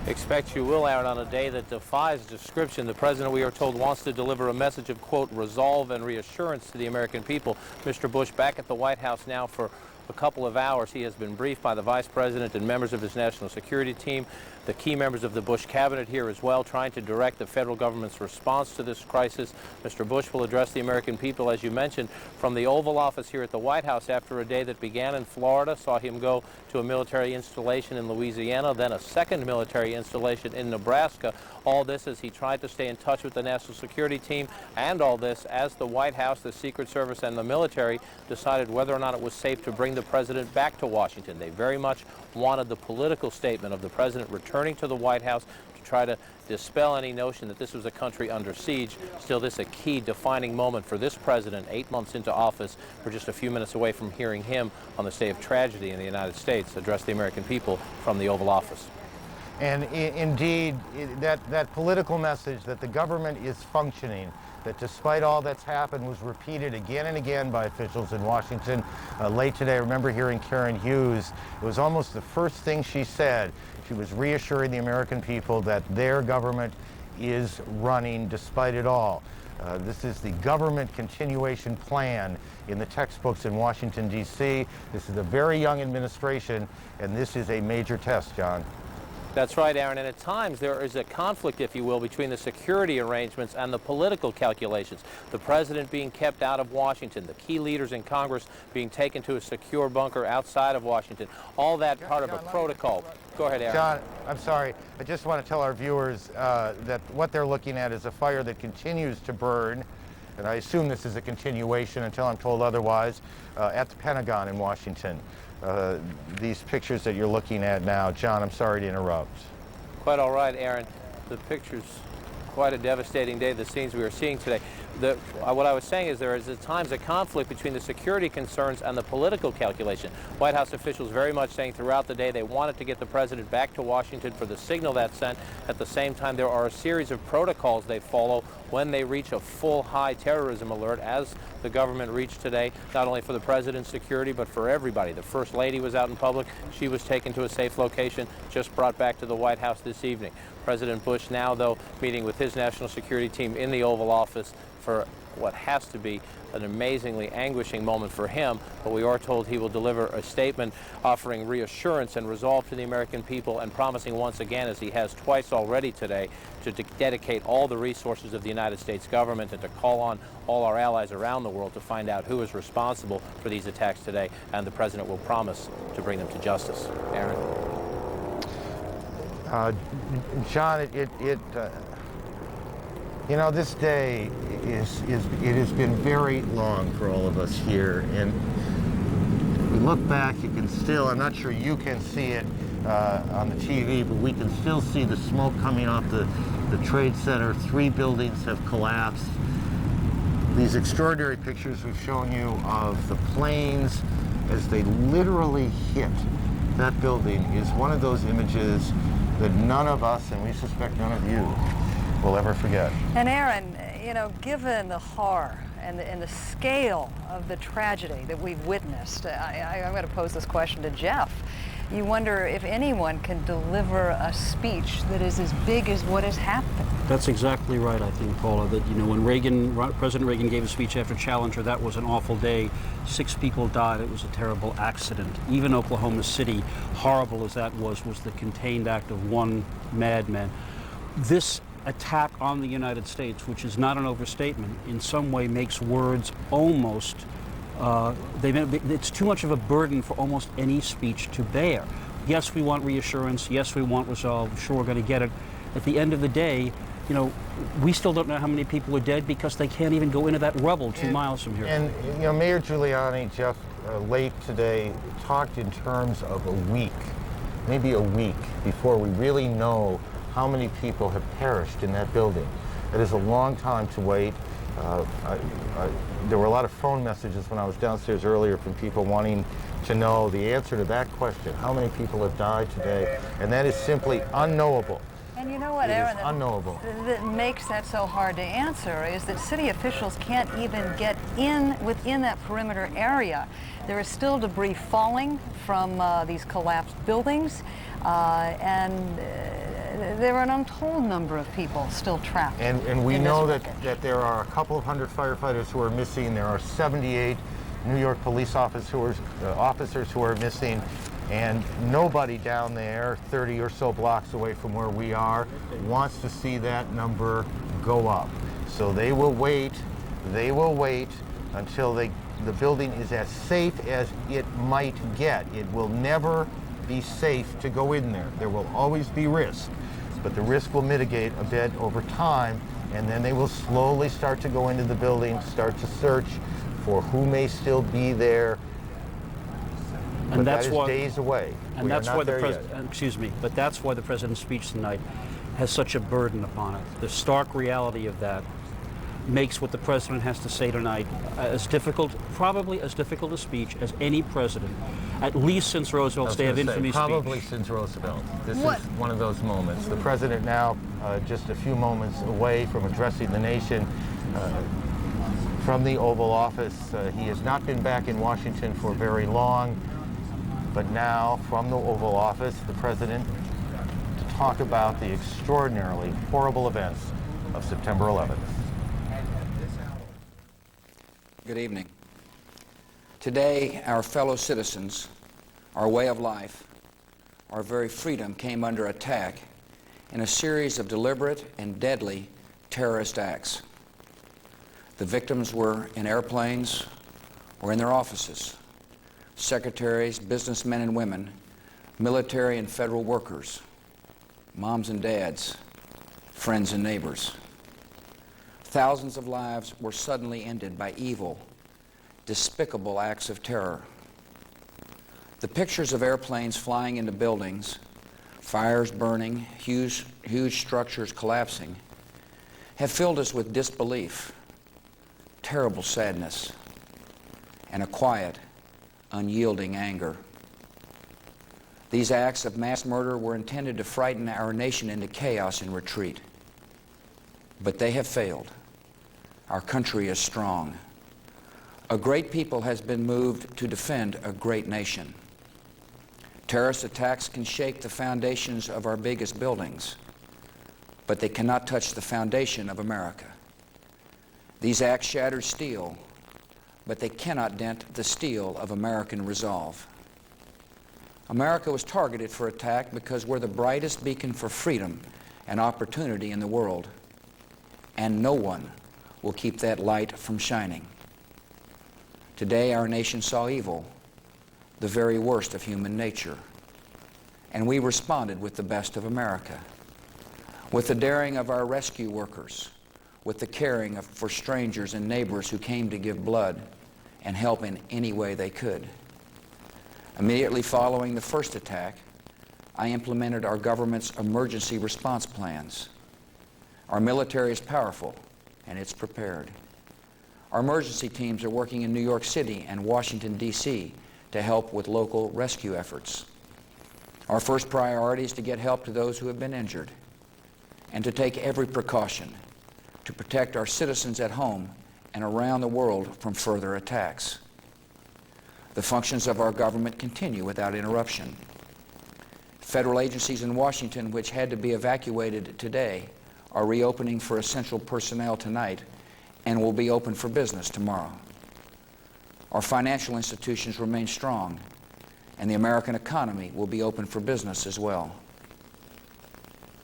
Expect you will, Aaron. On a day that defies description, the president, we are told, wants to deliver a message of, quote, resolve and reassurance to the American people. Mr. Bush back at the White House now for a couple of hours. He has been briefed by the vice president and members of his national security team, the key members of the Bush cabinet here as well, trying to direct the federal government's response to this crisis. Mr. Bush will address the American people, as you mentioned, from the Oval Office here at the White House after a day that began in Florida, saw him go to a military installation in Louisiana, then a second military installation in Nebraska. All this as he tried to stay in touch with the national security team, and all this as the White House, the Secret Service, and the military decided whether or not it was safe to bring the president back to Washington. They very much wanted the political statement of the president returning to the White House to try to dispel any notion that this was a country under siege. Still, this is a key defining moment for this president, 8 months into office. We're just a few minutes away from hearing him on this day of tragedy in the United States address the American people from the Oval Office. And indeed, that political message that the government is functioning, that despite all that's happened, was repeated again and again by officials in Washington. Late today, I remember hearing Karen Hughes. It was almost the first thing she said. She was reassuring the American people that their government is running despite it all. This is the government continuation plan in the textbooks in Washington, D.C. This is a very young administration, and this is a major test, John. That's right, Aaron, and at times there is a conflict, if you will, between the security arrangements and the political calculations. The president being kept out of Washington, the key leaders in Congress being taken to a secure bunker outside of Washington, all that part of a protocol. Go ahead, Aaron. John, I'm sorry. I just want to tell our viewers that what they're looking at is a fire that continues to burn, and I assume this is a continuation until I'm told otherwise, at the Pentagon in Washington. These pictures that you're looking at now. John, I'm sorry to interrupt. Quite all right, Aaron. The picture's quite a devastating day, the scenes we are seeing today. What I was saying is there is at times a conflict between the security concerns and the political calculation. White House officials very much saying throughout the day they wanted to get the president back to Washington for the signal that sent. At the same time, there are a series of protocols they follow when they reach a full high terrorism alert, as the government reached today, not only for the president's security, but for everybody. The First Lady was out in public. She was taken to a safe location, just brought back to the White House this evening. President Bush now, though, meeting with his national security team in the Oval Office for what has to be an amazingly anguishing moment for him, but we are told he will deliver a statement offering reassurance and resolve to the American people and promising once again, as he has twice already today, to dedicate all the resources of the United States government and to call on all our allies around the world to find out who is responsible for these attacks today, and the president will promise to bring them to justice. Aaron? John, you know, this day it has been very long for all of us here, and we look back, you can still, I'm not sure you can see it on the TV, but we can still see the smoke coming off the Trade Center. 3 buildings have collapsed. These extraordinary pictures we've shown you of the planes as they literally hit that building is one of those images that none of us, and we suspect none of you, will ever forget. And Aaron, you know, given the horror and the scale of the tragedy that we've witnessed, I'm going to pose this question to Jeff. You wonder if anyone can deliver a speech that is as big as what has happened. That's exactly right, I think, Paula, that, you know, when President Reagan gave a speech after Challenger, that was an awful day. 6 people died. It was a terrible accident. Even Oklahoma City, horrible as that was the contained act of one madman. This attack on the United States, which is not an overstatement, in some way makes words almost, it's too much of a burden for almost any speech to bear. Yes, we want reassurance. Yes, we want resolve. Sure, we're going to get it. At the end of the day, you know, we still don't know how many people are dead because they can't even go into that rubble 2 miles from here. And, you know, Mayor Giuliani, Jeff, late today, talked in terms of a week, maybe a week, before we really know how many people have perished in that building. It is a long time to wait. There were a lot of phone messages when I was downstairs earlier from people wanting to know the answer to that question. How many people have died today? And that is simply unknowable. And you know what, Aaron, it is unknowable. That makes that so hard to answer is that city officials can't even get within that perimeter area. There is still debris falling from these collapsed buildings, and there are an untold number of people still trapped. And we know that there are a couple of hundred firefighters who are missing. There are 78 New York police officers who are missing. And nobody down there, 30 or so blocks away from where we are, wants to see that number go up. So they will wait until the building is as safe as it might get. It will never be safe to go in there. There will always be risk, but the risk will mitigate a bit over time, and then they will slowly start to go into the building, start to search for who may still be there. And that's days away. And that's why but that's why the president's speech tonight has such a burden upon it. The stark reality of that makes what the president has to say tonight probably as difficult a speech as any president, at least since Roosevelt's Day of Infamy speech. Probably since Roosevelt. This is one of those moments. The president now just a few moments away from addressing the nation from the Oval Office. He has not been back in Washington for very long. But now, from the Oval Office, the president to talk about the extraordinarily horrible events of September 11th. Good evening. Today, our fellow citizens, our way of life, our very freedom came under attack in a series of deliberate and deadly terrorist acts. The victims were in airplanes or in their offices. Secretaries, businessmen and women, military and federal workers, moms and dads, friends and neighbors. Thousands of lives were suddenly ended by evil, despicable acts of terror. The pictures of airplanes flying into buildings, fires burning, huge structures collapsing, have filled us with disbelief, terrible sadness, and a quiet, unyielding anger. These acts of mass murder were intended to frighten our nation into chaos and retreat. But they have failed. Our country is strong. A great people has been moved to defend a great nation. Terrorist attacks can shake the foundations of our biggest buildings, but they cannot touch the foundation of America. These acts shattered steel, but they cannot dent the steel of American resolve. America was targeted for attack because we're the brightest beacon for freedom and opportunity in the world, and no one will keep that light from shining. Today, our nation saw evil, the very worst of human nature, and we responded with the best of America, with the daring of our rescue workers, with the caring for strangers and neighbors who came to give blood and help in any way they could. Immediately following the first attack, I implemented our government's emergency response plans. Our military is powerful, and it's prepared. Our emergency teams are working in New York City and Washington, D.C. to help with local rescue efforts. Our first priority is to get help to those who have been injured and to take every precaution to protect our citizens at home and around the world from further attacks. The functions of our government continue without interruption. Federal agencies in Washington, which had to be evacuated today, are reopening for essential personnel tonight and will be open for business tomorrow. Our financial institutions remain strong, and the American economy will be open for business as well.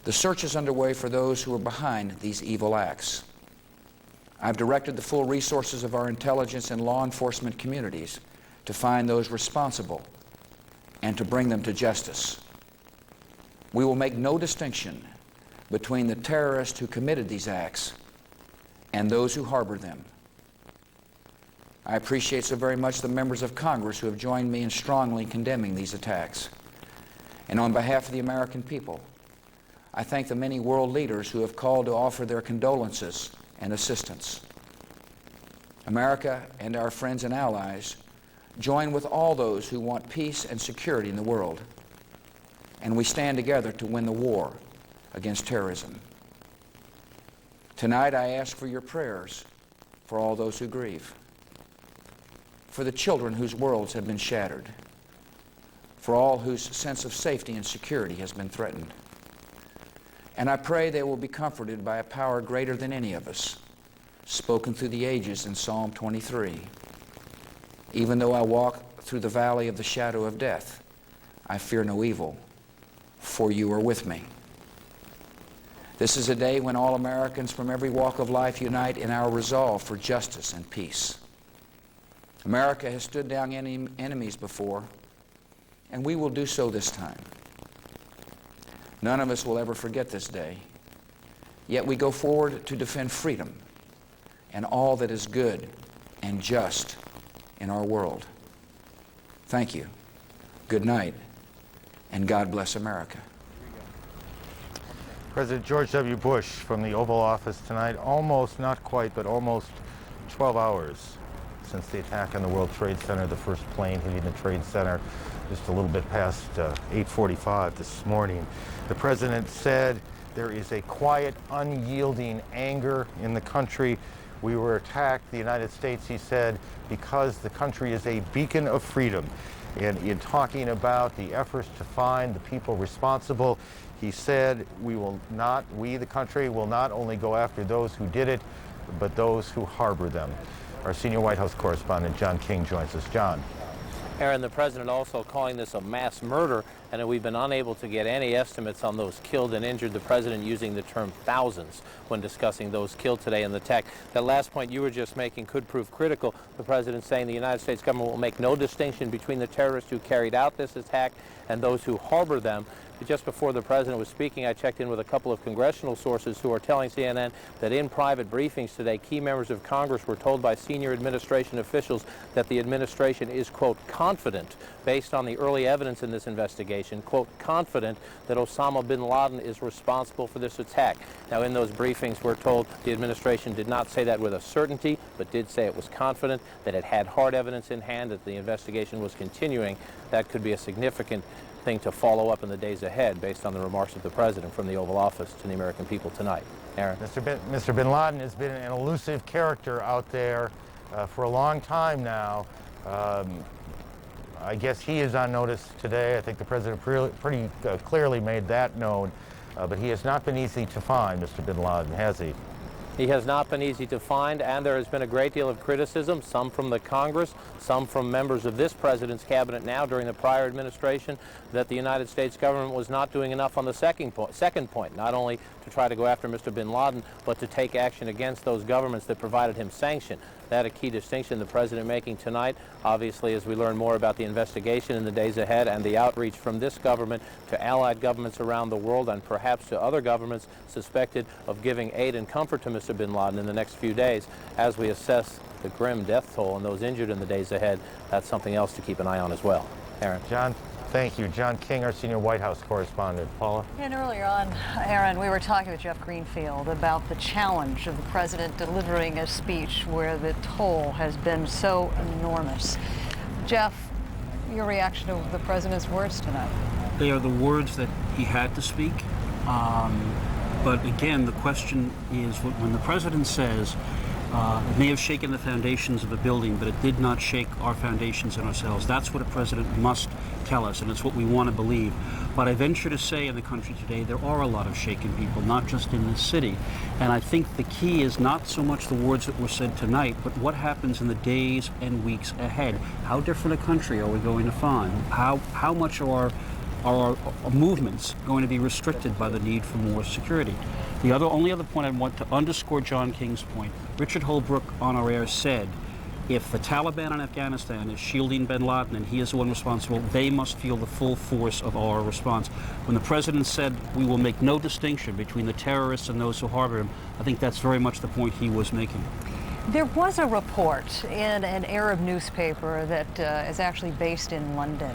The search is underway for those who are behind these evil acts. I've directed the full resources of our intelligence and law enforcement communities to find those responsible and to bring them to justice. We will make no distinction between the terrorists who committed these acts and those who harbored them. I appreciate so very much the members of Congress who have joined me in strongly condemning these attacks. And on behalf of the American people, I thank the many world leaders who have called to offer their condolences and assistance. America and our friends and allies join with all those who want peace and security in the world, and we stand together to win the war against terrorism. Tonight I ask for your prayers for all those who grieve, for the children whose worlds have been shattered, for all whose sense of safety and security has been threatened. And I pray they will be comforted by a power greater than any of us, spoken through the ages in Psalm 23. Even though I walk through the valley of the shadow of death, I fear no evil, for you are with me. This is a day when all Americans from every walk of life unite in our resolve for justice and peace. America has stood down enemies before, and we will do so this time. None of us will ever forget this day, yet we go forward to defend freedom and all that is good and just in our world. Thank you. Good night, and God bless America. President George W. Bush from the Oval Office tonight, almost, not quite, but almost 12 hours since the attack on the World Trade Center, the first plane hitting the Trade Center just a little bit past 8:45 this morning. The president said there is a quiet, unyielding anger in the country. We were attacked, the United States, he said, because the country is a beacon of freedom. And in talking about the efforts to find the people responsible, he said, we, the country, will not only go after those who did it, but those who harbor them. Our senior White House correspondent, John King, joins us. John. Aaron, the president also calling this a mass murder, and we've been unable to get any estimates on those killed and injured. The president using the term thousands when discussing those killed today in the attack. That last point you were just making could prove critical. The president saying the United States government will make no distinction between the terrorists who carried out this attack and those who harbor them. Just before the president was speaking, I checked in with a couple of congressional sources who are telling CNN that in private briefings today, key members of Congress were told by senior administration officials that the administration is, quote, confident, based on the early evidence in this investigation, quote, confident that Osama bin Laden is responsible for this attack. Now, in those briefings, we're told the administration did not say that with a certainty, but did say it was confident, that it had hard evidence in hand, that the investigation was continuing. That could be a significant thing to follow up in the days ahead based on the remarks of the president from the Oval Office to the American people tonight. Aaron. Mr. bin Laden has been an elusive character out there for a long time now. I guess he is on notice today. I think the president pretty clearly made that known. But he has not been easy to find, Mr. bin Laden, has he? He has not been easy to find, and there has been a great deal of criticism, some from the Congress, some from members of this president's cabinet now during the prior administration, that the United States government was not doing enough on the second point, not only to try to go after Mr. bin Laden, but to take action against those governments that provided him sanction. That a key distinction the president making tonight, obviously, as we learn more about the investigation in the days ahead and the outreach from this government to allied governments around the world and perhaps to other governments suspected of giving aid and comfort to Mr. bin Laden in the next few days as we assess the grim death toll and those injured in the days ahead. That's something else to keep an eye on as well. Aaron. John, thank you. John King, our senior White House correspondent. Paula? And earlier on, Aaron, we were talking with Jeff Greenfield about the challenge of the president delivering a speech where the toll has been so enormous. Jeff, your reaction to the president's words tonight? They are the words that he had to speak. But again, the question is, when the president says, it may have shaken the foundations of a building, but it did not shake our foundations and ourselves. That's what a president must tell us, and it's what we want to believe. But I venture to say in the country today, there are a lot of shaken people, not just in this city. And I think the key is not so much the words that were said tonight, but what happens in the days and weeks ahead. How different a country are we going to find? How much are our movements going to be restricted by the need for more security? The only other point I want to underscore John King's point, Richard Holbrooke on our air said, if the Taliban in Afghanistan is shielding bin Laden and he is the one responsible, they must feel the full force of our response. When the president said we will make no distinction between the terrorists and those who harbor him, I think that's very much the point he was making. There was a report in an Arab newspaper that is actually based in London,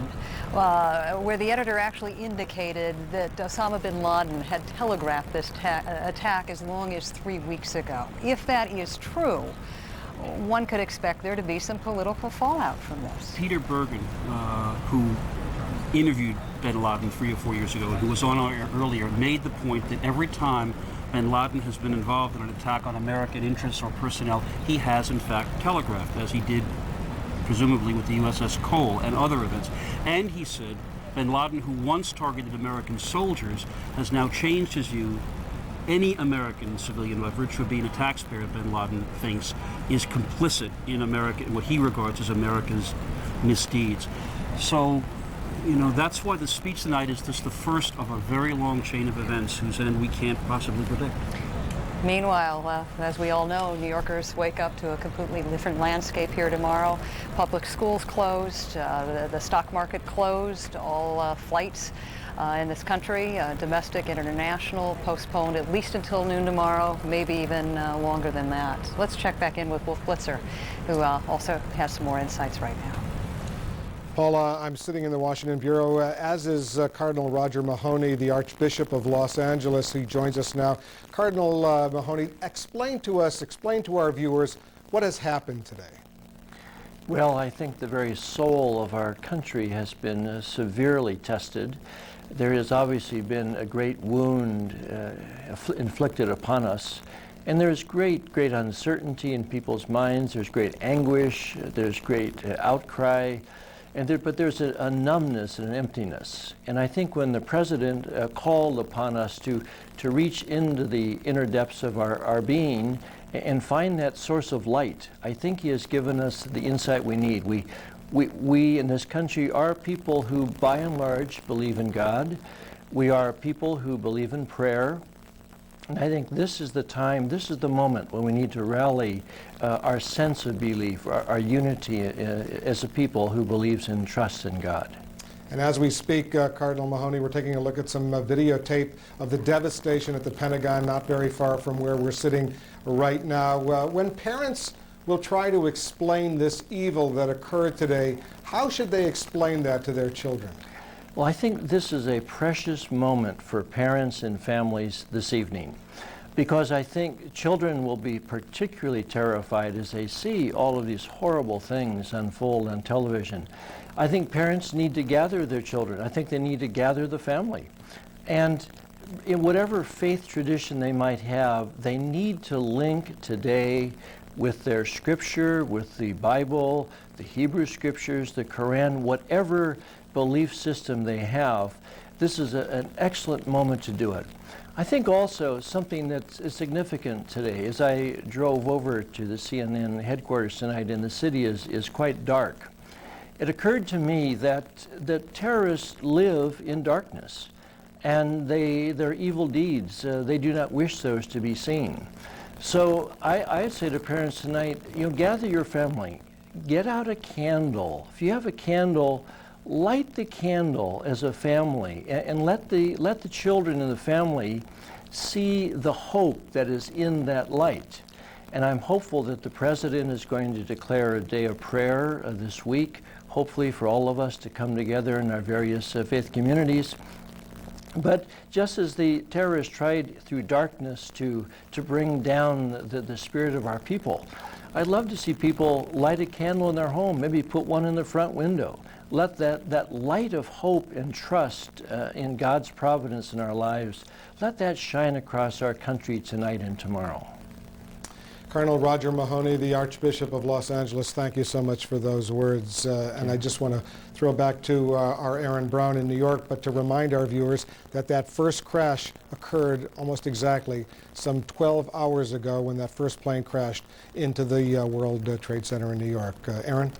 where the editor actually indicated that Osama bin Laden had telegraphed this attack as long as 3 weeks ago. If that is true, one could expect there to be some political fallout from this. Peter Bergen, who interviewed bin Laden 3 or 4 years ago, and who was on our air earlier, made the point that every time bin Laden has been involved in an attack on American interests or personnel, he has in fact telegraphed, as he did presumably with the USS Cole and other events. And he said bin Laden, who once targeted American soldiers, has now changed his view. Any American civilian, by virtue of being a taxpayer, bin Laden thinks, is complicit in what he regards as America's misdeeds. So, you know, that's why the speech tonight is just the first of a very long chain of events whose end we can't possibly predict. Meanwhile, as we all know, New Yorkers wake up to a completely different landscape here tomorrow. Public schools closed, the stock market closed, all flights in this country, domestic, international, postponed at least until noon tomorrow, maybe even longer than that. Let's check back in with Wolf Blitzer, who also has some more insights right now. Paula, I'm sitting in the Washington Bureau, as is Cardinal Roger Mahony, the Archbishop of Los Angeles, who joins us now. Cardinal Mahony, explain to our viewers what has happened today. Well, I think the very soul of our country has been severely tested. There has obviously been a great wound inflicted upon us. And there's great uncertainty in people's minds. There's great anguish. There's great outcry. But there's a numbness and an emptiness. And I think when the president called upon us to reach into the inner depths of our being and find that source of light, I think he has given us the insight we need. We in this country are people who, by and large, believe in God. We are people who believe in prayer. And I think this is the time, this is the moment when we need to rally our sense of belief, our unity as a people who believes and trusts in God. And as we speak, Cardinal Mahoney, we're taking a look at some videotape of the devastation at the Pentagon, not very far from where we're sitting right now. When parents will try to explain this evil that occurred today, how should they explain that to their children? Well, I think this is a precious moment for parents and families this evening, because I think children will be particularly terrified as they see all of these horrible things unfold on television. I think parents need to gather their children. I think they need to gather the family. And in whatever faith tradition they might have, they need to link today with their scripture, with the Bible, the Hebrew scriptures, the Quran, whatever belief system they have. This is an excellent moment to do it. I think also something that's significant today, as I drove over to the CNN headquarters tonight, and the city is quite dark. It occurred to me that terrorists live in darkness, and their evil deeds, they do not wish those to be seen. So I'd say to parents tonight, gather your family, get out a candle. If you have a candle, light the candle as a family, and let the children in the family see the hope that is in that light. And I'm hopeful that the President is going to declare a day of prayer this week, hopefully for all of us to come together in our various faith communities. But just as the terrorists tried through darkness to bring down the spirit of our people, I'd love to see people light a candle in their home, maybe put one in the front window. Let that light of hope and trust in God's providence in our lives, let that shine across our country tonight and tomorrow. Cardinal Roger Mahoney, the Archbishop of Los Angeles, thank you so much for those words. And I just want to throw back to our Aaron Brown in New York, but to remind our viewers that first crash occurred almost exactly some 12 hours ago when that first plane crashed into the World Trade Center in New York. Aaron?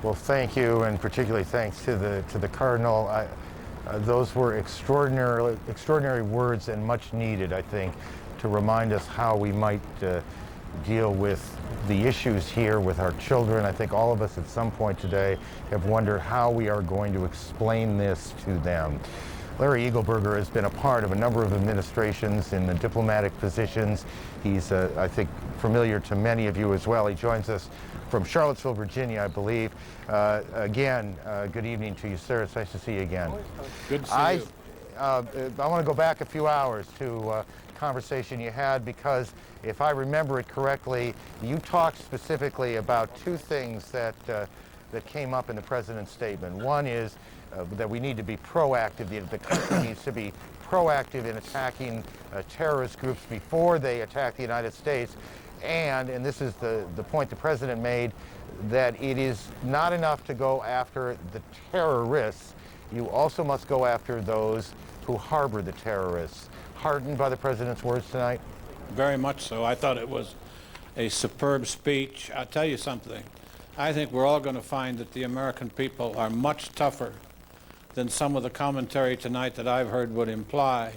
Well, thank you, and particularly thanks to the Cardinal. Those were extraordinary words, and much needed, I think, to remind us how we might deal with the issues here with our children. I think all of us at some point today have wondered how we are going to explain this to them. Larry Eagleburger has been a part of a number of administrations in the diplomatic positions. He's, I think, familiar to many of you as well. He joins us from Charlottesville, Virginia, I believe. Again, good evening to you, sir. It's nice to see you again. Good to see you. I want to go back a few hours to conversation you had, because if I remember it correctly, you talked specifically about two things that came up in the President's statement. One is that we need to be proactive. The country needs to be proactive in attacking terrorist groups before they attack the United States. And this is the point the President made, that it is not enough to go after the terrorists. You also must go after those who harbor the terrorists. Heartened by the President's words tonight? Very much so. I thought it was a superb speech. I'll tell you something. I think we're all going to find that the American people are much tougher than some of the commentary tonight that I've heard would imply.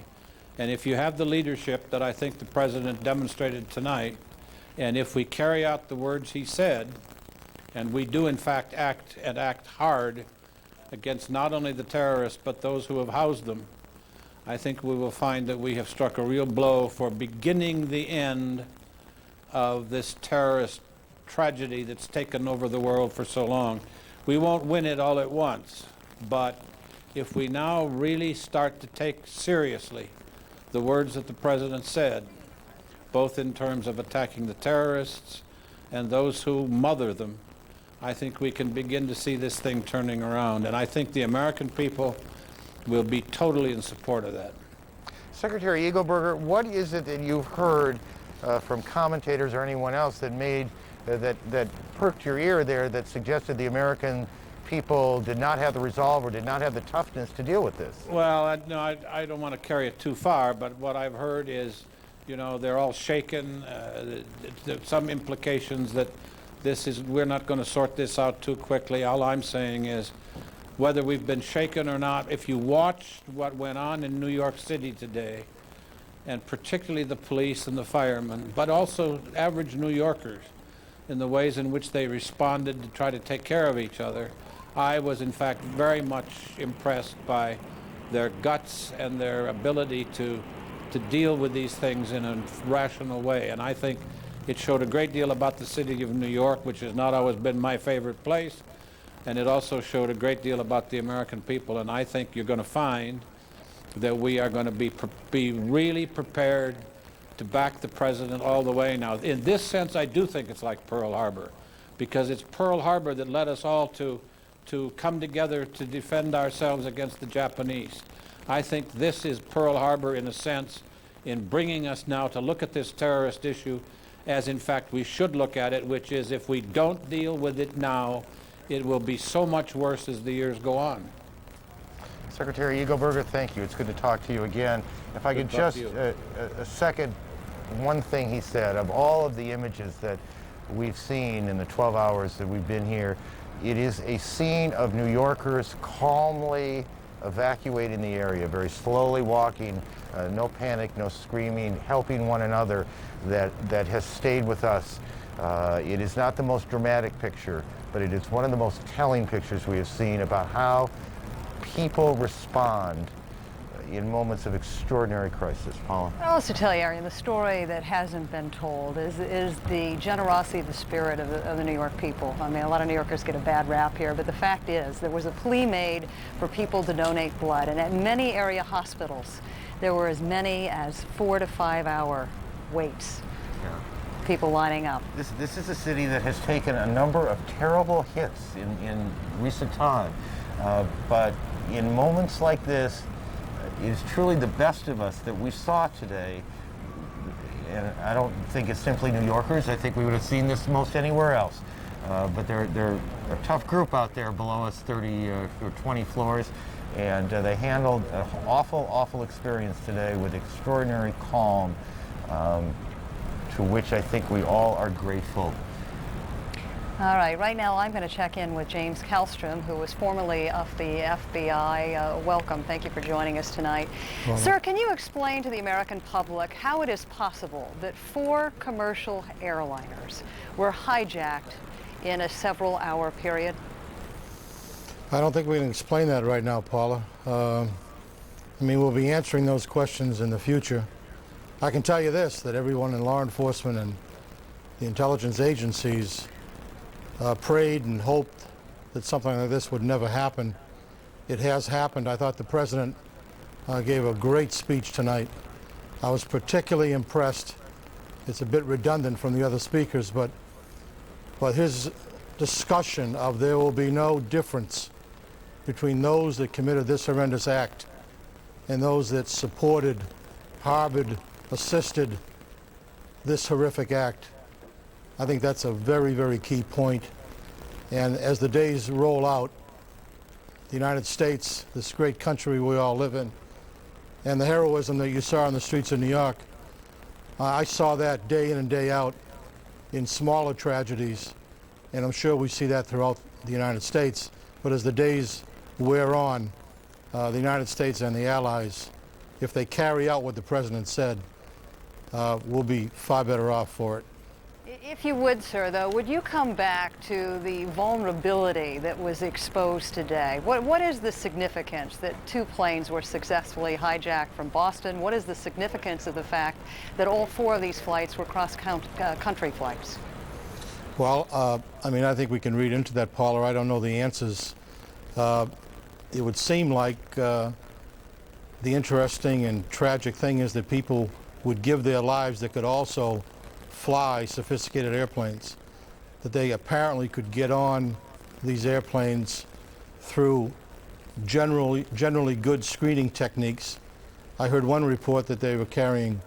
And if you have the leadership that I think the President demonstrated tonight, and if we carry out the words he said, and we do in fact act hard against not only the terrorists but those who have housed them, I think we will find that we have struck a real blow for beginning the end of this terrorist tragedy that's taken over the world for so long. We won't win it all at once, but if we now really start to take seriously the words that the President said, both in terms of attacking the terrorists and those who mother them, I think we can begin to see this thing turning around. And I think the American people will be totally in support of that. Secretary Eagleburger, what is it that you've heard from commentators or anyone else that made that perked your ear there, that suggested the American people did not have the resolve or did not have the toughness to deal with this? Well, I don't want to carry it too far, but what I've heard is, they're all shaken. There's some implications that we're not going to sort this out too quickly. All I'm saying is, whether we've been shaken or not, if you watched what went on in New York City today, and particularly the police and the firemen, but also average New Yorkers, in the ways in which they responded to try to take care of each other, I was, in fact, very much impressed by their guts and their ability to deal with these things in a rational way. And I think it showed a great deal about the city of New York, which has not always been my favorite place. And it also showed a great deal about the American people. And I think you're going to find that we are going to be really prepared to back the president all the way. Now, in this sense, I do think it's like Pearl Harbor, because it's Pearl Harbor that led us all to come together to defend ourselves against the Japanese. I think this is Pearl Harbor in a sense, in bringing us now to look at this terrorist issue as in fact we should look at it, which is if we don't deal with it now, it will be so much worse as the years go on. Secretary Eagleburger, thank you. It's good to talk to you again. If I could just second one thing he said. Of all of the images that we've seen in the 12 hours that we've been here, it is a scene of New Yorkers calmly evacuating the area, very slowly walking, no panic, no screaming, helping one another, that has stayed with us. It is not the most dramatic picture, but it is one of the most telling pictures we have seen about how people respond in moments of extraordinary crisis. Paula? I'll also tell you, Arian, the story that hasn't been told is the generosity, the spirit of the New York people. I mean, a lot of New Yorkers get a bad rap here, but the fact is there was a plea made for people to donate blood, and at many area hospitals there were as many as 4 to 5 hour waits. Yeah. People lining up. This is a city that has taken a number of terrible hits in recent time, but in moments like this, it is truly the best of us that we saw today. And I don't think it's simply New Yorkers. I think we would have seen this most anywhere else. But they're a tough group out there below us, 30 or 20 floors. And they handled an awful, awful experience today with extraordinary calm, to which I think we all are grateful. All right, right now I'm going to check in with James Kallstrom, who was formerly of the FBI. Welcome. Thank you for joining us tonight. Well, sir, can you explain to the American public how it is possible that 4 commercial airliners were hijacked in a several-hour period? I don't think we can explain that right now, Paula. I mean, we'll be answering those questions in the future. I can tell you this, that everyone in law enforcement and the intelligence agencies prayed and hoped that something like this would never happen. It has happened. I thought the president gave a great speech tonight. I was particularly impressed. It's a bit redundant from the other speakers, but his discussion of there will be no difference between those that committed this horrendous act and those that supported, harbored, assisted this horrific act. I think that's a very, very key point. And as the days roll out, the United States, this great country we all live in, and the heroism that you saw on the streets of New York, I saw that day in and day out in smaller tragedies, and I'm sure we see that throughout the United States. But as the days wear on, the United States and the Allies, if they carry out what the President said, we'll be far better off for it. If you would, sir, though, would you come back to the vulnerability that was exposed today? What is the significance that 2 planes were successfully hijacked from Boston? What is the significance of the fact that all 4 of these flights were cross-country flights? Well, I mean, I think we can read into that, Paula. I don't know the answers. It would seem like the interesting and tragic thing is that people would give their lives that could also fly sophisticated airplanes, that they apparently could get on these airplanes through generally good screening techniques. I heard one report that they were carrying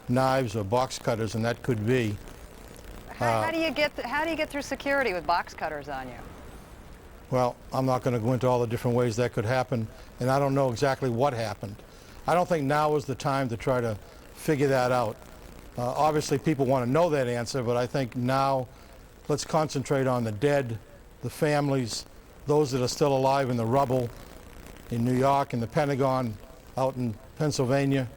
knives or box cutters, and that could be. How do you get through security with box cutters on you? Well, I'm not going to go into all the different ways that could happen, and I don't know exactly what happened. I don't think now is the time to try to figure that out. Obviously, people want to know that answer, but I think now let's concentrate on the dead, the families, those that are still alive in the rubble in New York, in the Pentagon, out in Pennsylvania.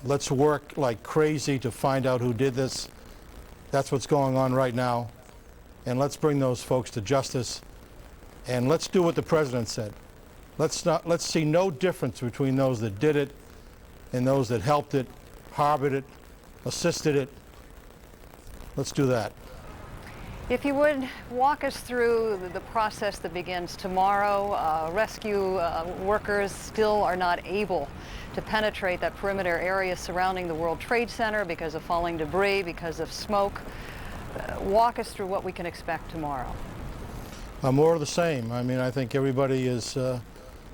Let's work like crazy to find out who did this. That's what's going on right now. And let's bring those folks to justice. And let's do what the president said. Let's see no difference between those that did it and those that helped it, harbored it, assisted it. Let's do that. If you would walk us through the process that begins tomorrow. Rescue workers still are not able to penetrate that perimeter area surrounding the World Trade Center because of falling debris, because of smoke. Walk us through what we can expect tomorrow. More of the same. I mean, I think everybody is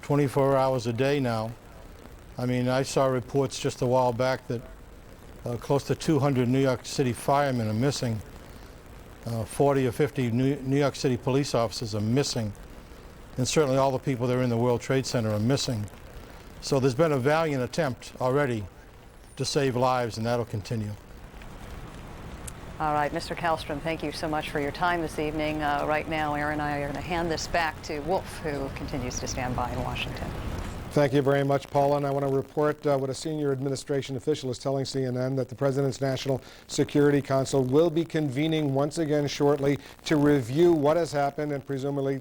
24 hours a day now. I mean, I saw reports just a while back that close to 200 New York City firemen are missing. 40 or 50 New York City police officers are missing. And certainly all the people that are in the World Trade Center are missing. So there's been a valiant attempt already to save lives, and that'll continue. All right, Mr. Kallstrom, thank you so much for your time this evening. Right now, Aaron and I are going to hand this back to Wolf, who continues to stand by in Washington. Thank you very much, Paula. And I want to report what a senior administration official is telling CNN, that the President's National Security Council will be convening once again shortly to review what has happened and presumably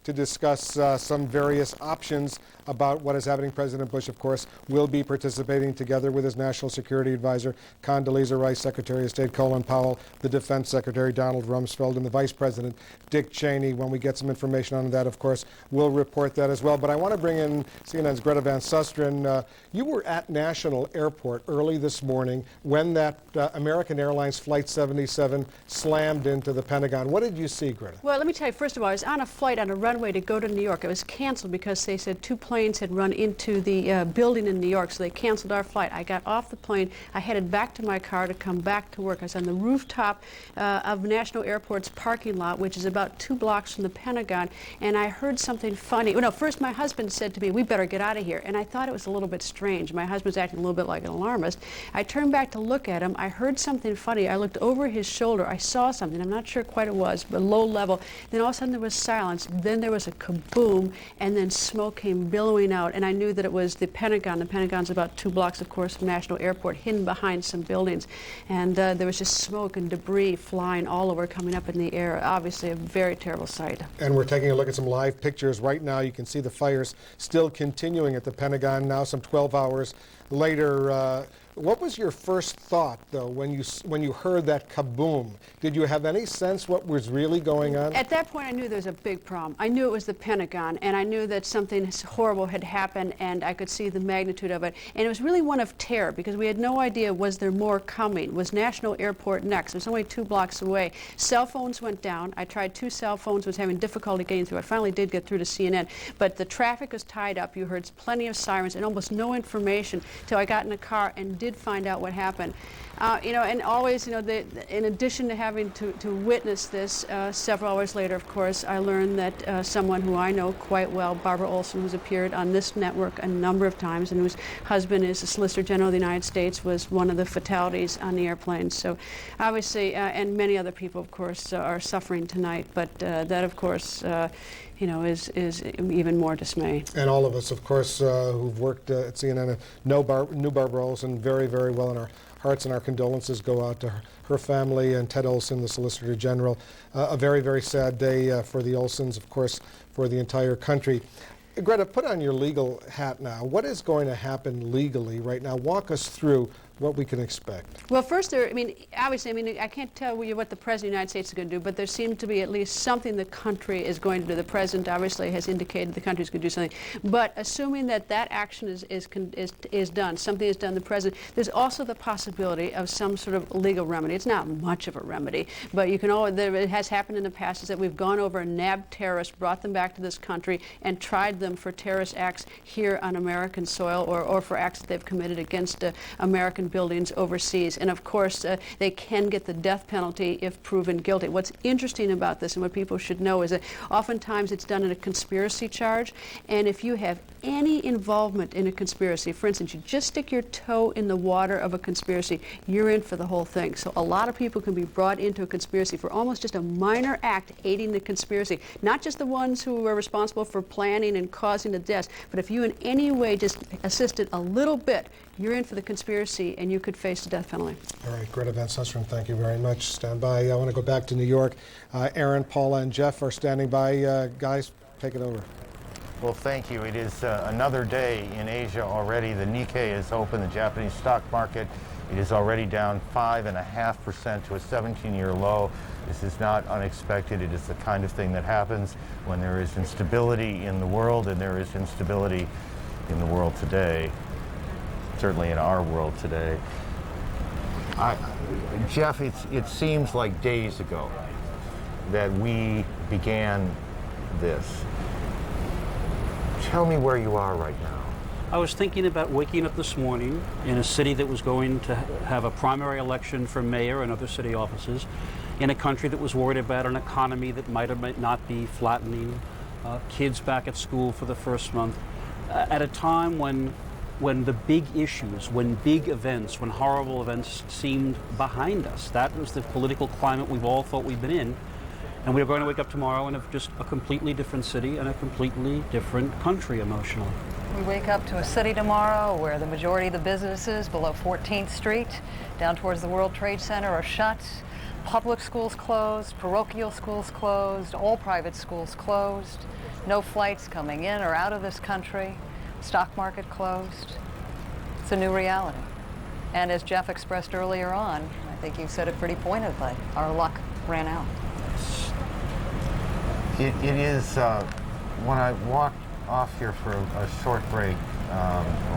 to discuss some various options about what is happening. President Bush, of course, will be participating together with his National Security Advisor, Condoleezza Rice, Secretary of State Colin Powell, the Defense Secretary Donald Rumsfeld, and the Vice President Dick Cheney. When we get some information on that, of course, we'll report that as well. But I want to bring in CNN's Greta Van Susteren. You were at National Airport early this morning when that American Airlines Flight 77 slammed into the Pentagon. What did you see, Greta? Well, let me tell you, first of all, I was on a flight on a runway to go to New York. It was canceled because they said 2 planes had run into the building in New York, so they canceled our flight. I got off the plane. I headed back to my car to come back to work. I was on the rooftop of National Airport's parking lot, which is about 2 blocks from the Pentagon, and I heard something funny. Well, no, first my husband said to me, "We better get out of here," and I thought it was a little bit strange. My husband's acting a little bit like an alarmist. I turned back to look at him. I heard something funny. I looked over his shoulder. I saw something. I'm not sure quite what it was, but low level. Then all of a sudden there was silence. Then there was a kaboom, and then smoke came billowing out, and I knew that it was the Pentagon. The Pentagon's about 2 blocks, of course, from National Airport, hidden behind some buildings, and there was just smoke and debris flying all over, coming up in the air. Obviously a very terrible sight. And we're taking a look at some live pictures right now. You can see the fires still continuing at the Pentagon now, some 12 hours later. What was your first thought, though, when you heard that kaboom? Did you have any sense what was really going on? At that point, I knew there was a big problem. I knew it was the Pentagon, and I knew that something horrible had happened, and I could see the magnitude of it. And it was really one of terror, because we had no idea, was there more coming? Was National Airport next? It was only 2 blocks away. Cell phones went down. I tried 2 cell phones, was having difficulty getting through. I finally did get through to CNN, but the traffic was tied up. You heard plenty of sirens and almost no information till I got in the car and did find out what happened. And always, in addition to having to witness this, several hours later, of course, I learned that someone who I know quite well, Barbara Olson, who's appeared on this network a number of times and whose husband is the Solicitor General of the United States, was one of the fatalities on the airplane. So obviously, and many other people, of course, are suffering tonight. But that, of course, is even more dismay. And all of us, of course, who've worked at CNN knew Barbara Olson very, very well, and our hearts and our condolences go out to her family and Ted Olson, the Solicitor General. A very, very sad day for the Olsons, of course, for the entire country. Greta, put on your legal hat now. What is going to happen legally right now? Walk us through what we can expect. Well, first, obviously, I can't tell you what the President of the United States is going to do, but there seems to be at least something the country is going to do. The President obviously has indicated the country is going to do something. But assuming that action is done, something is done, the President, there's also the possibility of some sort of legal remedy. It's not much of a remedy, but it has happened in the past, is that we've gone over and nabbed terrorists, brought them back to this country, and tried them for terrorist acts here on American soil, or for acts that they've committed against American buildings overseas. And of course, they can get the death penalty if proven guilty. What's interesting about this, and what people should know, is that oftentimes it's done in a conspiracy charge, and if you have any involvement in a conspiracy, for instance, you just stick your toe in the water of a conspiracy, you're in for the whole thing. So a lot of people can be brought into a conspiracy for almost just a minor act aiding the conspiracy. Not just the ones who are responsible for planning and causing the deaths, but if you in any way just assisted a little bit, you're in for the conspiracy and you could face the death penalty. All right, Greta Van Susteren, thank you very much. Stand by. I want to go back to New York. Aaron, Paula, and Jeff are standing by. Guys, take it over. Well, thank you. It is another day in Asia already. The Nikkei is open, the Japanese stock market. It is already down 5.5% to a 17-year low. This is not unexpected. It is the kind of thing that happens when there is instability in the world, and there is instability in the world today, certainly in our world today. Jeff, it seems like days ago that we began this. Tell me where you are right now. I was thinking about waking up this morning in a city that was going to have a primary election for mayor and other city offices, in a country that was worried about an economy that might or might not be flattening, kids back at school for the first month, at a time when the big issues, when big events, when horrible events seemed behind us. That was the political climate we've all thought we've been in. And we are going to wake up tomorrow in just a completely different city and a completely different country emotionally. We wake up to a city tomorrow where the majority of the businesses below 14th Street, down towards the World Trade Center, are shut. Public schools closed, parochial schools closed, all private schools closed. No flights coming in or out of this country. Stock market closed. It's a new reality. And as Jeff expressed earlier on, I think you said it pretty pointedly, our luck ran out. It is, when I walked off here for a short break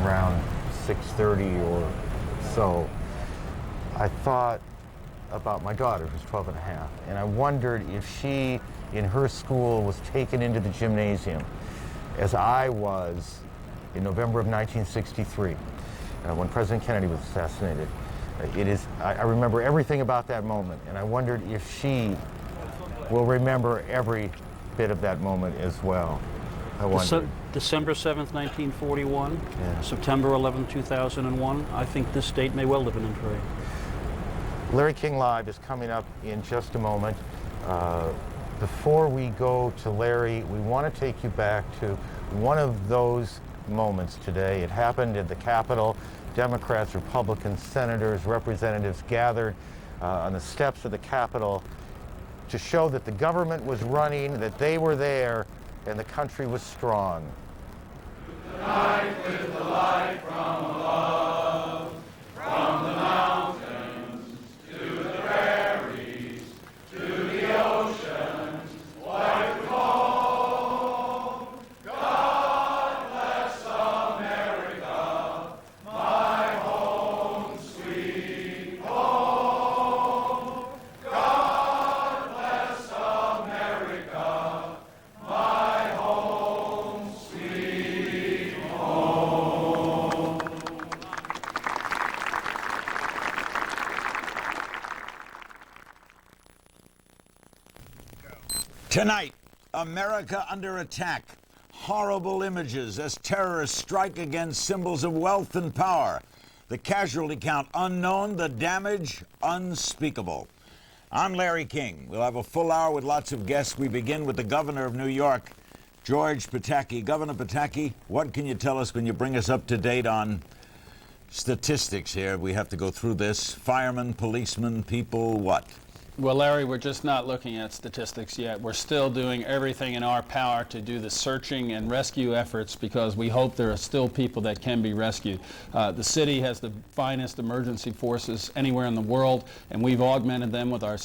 around 6:30 or so, I thought about my daughter, who's 12 and a half, and I wondered if she, in her school, was taken into the gymnasium, as I was in November of 1963, when President Kennedy was assassinated. I remember everything about that moment, and I wondered if she will remember every bit of that moment as well. I wonder. December 7th, 1941, September 11th, 2001. I think this date may well have been in trade. Larry King Live is coming up in just a moment. Before we go to Larry, we want to take you back to one of those moments today. It happened at the Capitol. Democrats, Republicans, senators, representatives gathered on the steps of the Capitol to show that the government was running, that they were there, and the country was strong. Tonight with the light from above, from the mountains to the prairies, to the oceans, white with foam. God bless America, my home, sweet home. God bless America, my home, sweet home. Tonight, America under attack. Horrible images as terrorists strike against symbols of wealth and power. The casualty count unknown, the damage unspeakable. I'm Larry King. We'll have a full hour with lots of guests. We begin with the governor of New York, George Pataki. Governor Pataki, what can you tell us when you bring us up to date on statistics here? We have to go through this. Firemen, policemen, people, what? Well, Larry, we're just not looking at statistics yet. We're still doing everything in our power to do the searching and rescue efforts because we hope there are still people that can be rescued. The city has the finest emergency forces anywhere in the world, and we've augmented them with our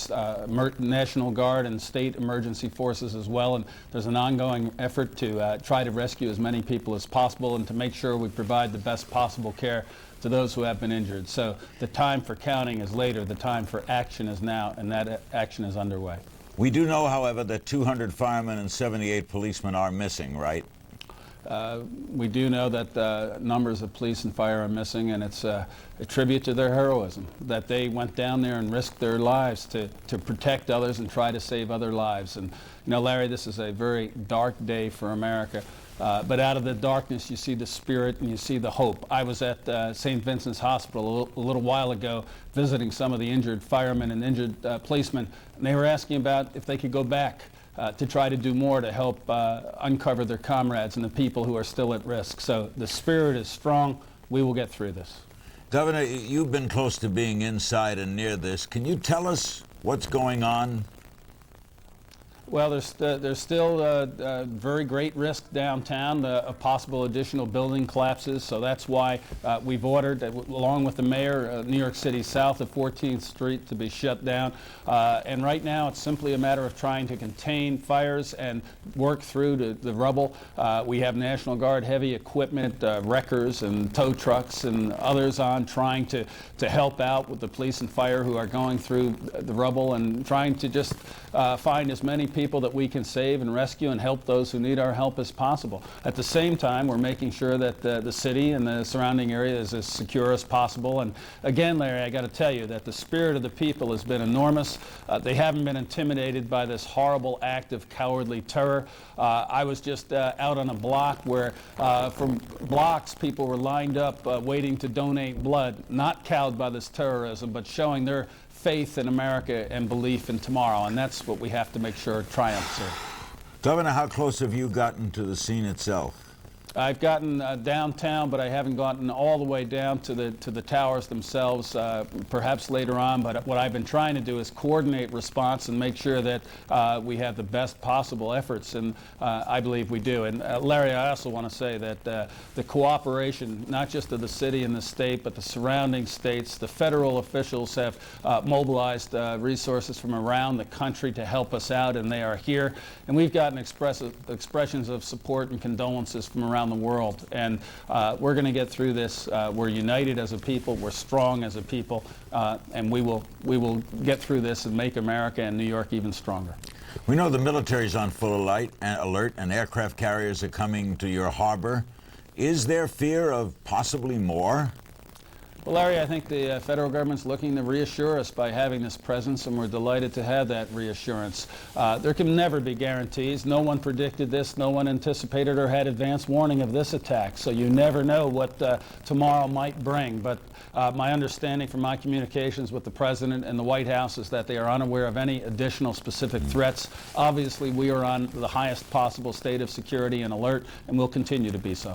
National Guard and state emergency forces as well. And there's an ongoing effort to try to rescue as many people as possible and to make sure we provide the best possible care to those who have been injured. So the time for counting is later, the time for action is now, and that action is underway. We do know, however, that 200 firemen and 78 policemen are missing, right? We do know that numbers of police and fire are missing, and it's a tribute to their heroism, that they went down there and risked their lives to protect others and try to save other lives. And, you know, Larry, this is a very dark day for America. But out of the darkness, you see the spirit and you see the hope. I was at St. Vincent's Hospital a little while ago visiting some of the injured firemen and injured policemen, and they were asking about if they could go back to try to do more to help uncover their comrades and the people who are still at risk. So the spirit is strong. We will get through this. Governor, you've been close to being inside and near this. Can you tell us what's going on? Well, there's still very great risk downtown of possible additional building collapses, so that's why we've ordered, along with the mayor, New York City south of 14th Street to be shut down. And right now it's simply a matter of trying to contain fires and work through the rubble. We have National Guard heavy equipment, wreckers and tow trucks and others on trying to help out with the police and fire who are going through the rubble and trying to just find as many people that we can save and rescue and help those who need our help as possible. At the same time, we're making sure that the city and the surrounding area is as secure as possible. And again, Larry, I got to tell you that the spirit of the people has been enormous. They haven't been intimidated by this horrible act of cowardly terror. I was just out on a block where from blocks people were lined up waiting to donate blood, not cowed by this terrorism, but showing their faith in America and belief in tomorrow, and that's what we have to make sure triumphs here. Governor, how close have you gotten to the scene itself? I've gotten downtown, but I haven't gotten all the way down to the towers themselves, perhaps later on. But what I've been trying to do is coordinate response and make sure that we have the best possible efforts, and I believe we do. And Larry, I also want to say that the cooperation, not just of the city and the state, but the surrounding states, the federal officials have mobilized resources from around the country to help us out, and they are here. And we've gotten expressions of support and condolences from around the world, and we're going to get through this. We're united as a people, we're strong as a people, and we will get through this and make America and New York even stronger. We know the military's on full alert and aircraft carriers are coming to your harbor. Is there fear of possibly more? Well, Larry, I think the federal government's looking to reassure us by having this presence, and we're delighted to have that reassurance. There can never be guarantees. No one predicted this. No one anticipated or had advance warning of this attack, so you never know what tomorrow might bring. But my understanding from my communications with the President and the White House is that they are unaware of any additional specific threats. Obviously, we are on the highest possible state of security and alert, and will continue to be so.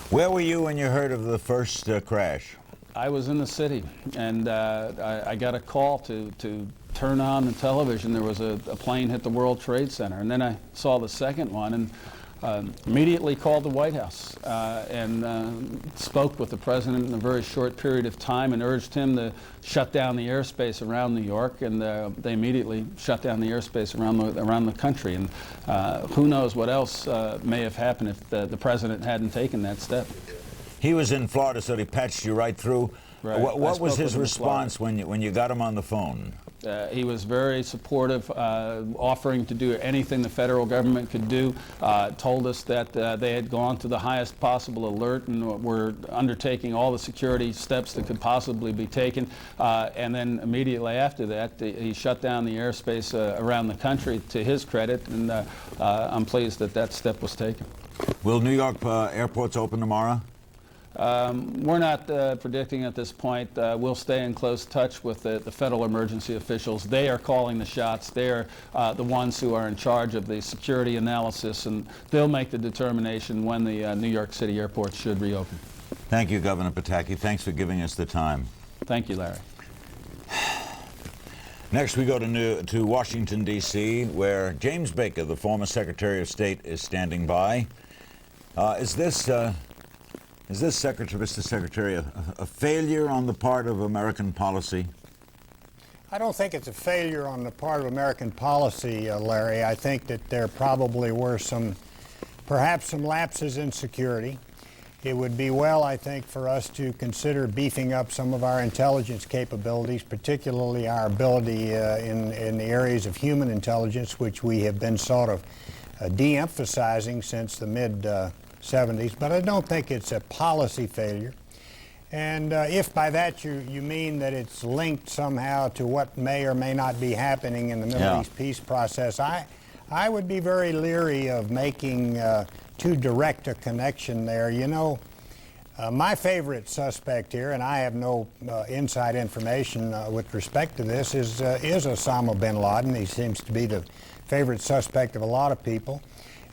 Where were you when you heard of the first crash? I was in the city, and I got a call to turn on the television. There was a plane hit the World Trade Center, and then I saw the second one and immediately called the White House and spoke with the President in a very short period of time and urged him to shut down the airspace around New York, and they immediately shut down the airspace around the country. And who knows what else may have happened if the President hadn't taken that step. He was in Florida, so he patched you right through. Right. What was his response when you got him on the phone? He was very supportive, offering to do anything the federal government could do, told us that they had gone to the highest possible alert and were undertaking all the security steps that could possibly be taken. And then immediately after that, he shut down the airspace around the country, to his credit, and I'm pleased that that step was taken. Will New York airports open tomorrow? We're not predicting at this point. We'll stay in close touch with the federal emergency officials. They are calling the shots. They're the ones who are in charge of the security analysis, and they'll make the determination when the New York City airports should reopen. Thank you, Governor Pataki. Thanks for giving us the time. Thank you, Larry. Next, we go to Washington, D.C., where James Baker, the former Secretary of State, is standing by. Is this, Mr. Secretary, a failure on the part of American policy? I don't think it's a failure on the part of American policy, Larry. I think that there probably were perhaps some lapses in security. It would be well, I think, for us to consider beefing up some of our intelligence capabilities, particularly our ability in the areas of human intelligence, which we have been sort of de-emphasizing since the 70s, but I don't think it's a policy failure. And if by that you mean that it's linked somehow to what may or may not be happening in the Middle East peace process, I would be very leery of making too direct a connection there. You know, my favorite suspect here, and I have no inside information with respect to this, is Osama bin Laden. He seems to be the favorite suspect of a lot of people.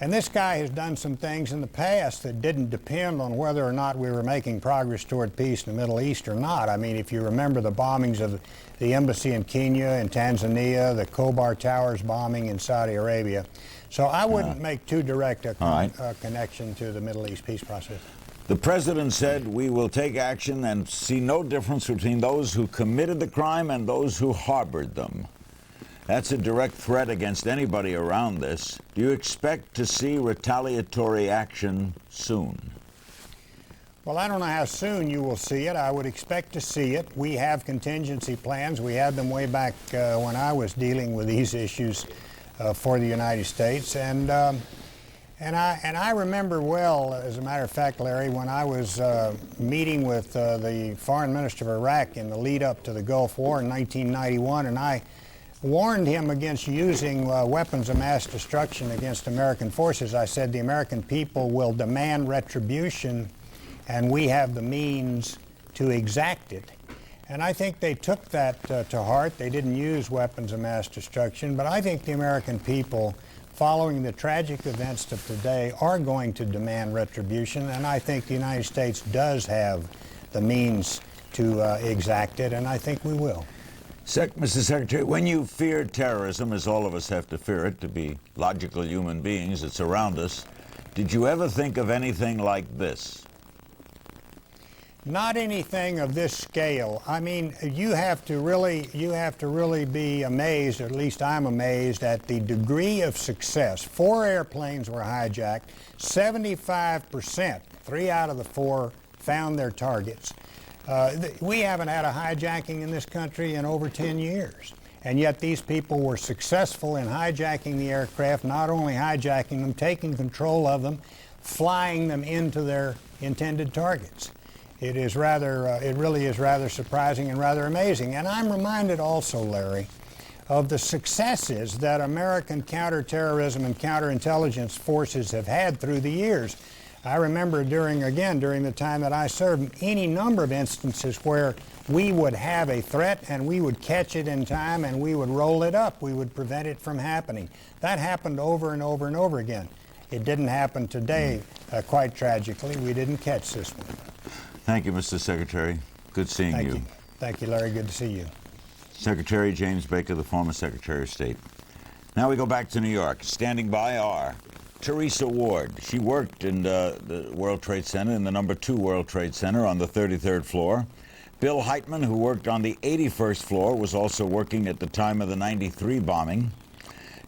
And this guy has done some things in the past that didn't depend on whether or not we were making progress toward peace in the Middle East or not. I mean, if you remember the bombings of the embassy in Kenya and Tanzania, the Khobar Towers bombing in Saudi Arabia. So I wouldn't make too direct a connection to the Middle East peace process. The president said we will take action and see no difference between those who committed the crime and those who harbored them. That's a direct threat against anybody around this. Do you expect to see retaliatory action soon? Well, I don't know how soon you will see it. I would expect to see it. We have contingency plans. We had them way back when I was dealing with these issues for the United States. And I remember well, as a matter of fact, Larry, when I was meeting with the foreign minister of Iraq in the lead up to the Gulf War in 1991, and I warned him against using weapons of mass destruction against American forces. I said the American people will demand retribution, and we have the means to exact it. And I think they took that to heart. They didn't use weapons of mass destruction, but I think the American people, following the tragic events of today, are going to demand retribution, and I think the United States does have the means to exact it, and I think we will. Mr. Secretary, when you fear terrorism, as all of us have to fear it to be logical human beings that surround us, did you ever think of anything like this? Not anything of this scale. I mean, you have to really be amazed, or at least I'm amazed, at the degree of success. 4 airplanes were hijacked. 75%, 3 out of the 4, found their targets. We haven't had a hijacking in this country in over 10 years. And yet these people were successful in hijacking the aircraft, not only hijacking them, taking control of them, flying them into their intended targets. It really is rather surprising and rather amazing. And I'm reminded also, Larry, of the successes that American counterterrorism and counterintelligence forces have had through the years. I remember during the time that I served, any number of instances where we would have a threat and we would catch it in time and we would roll it up. We would prevent it from happening. That happened over and over and over again. It didn't happen today, quite tragically. We didn't catch this one. Thank you, Mr. Secretary. Good seeing you. Thank you, Larry. Good to see you. Secretary James Baker, the former Secretary of State. Now we go back to New York. Standing by are Teresa Ward. She worked in the World Trade Center, in the number 2 World Trade Center on the 33rd floor. Bill Heitman, who worked on the 81st floor, was also working at the time of the 93 bombing.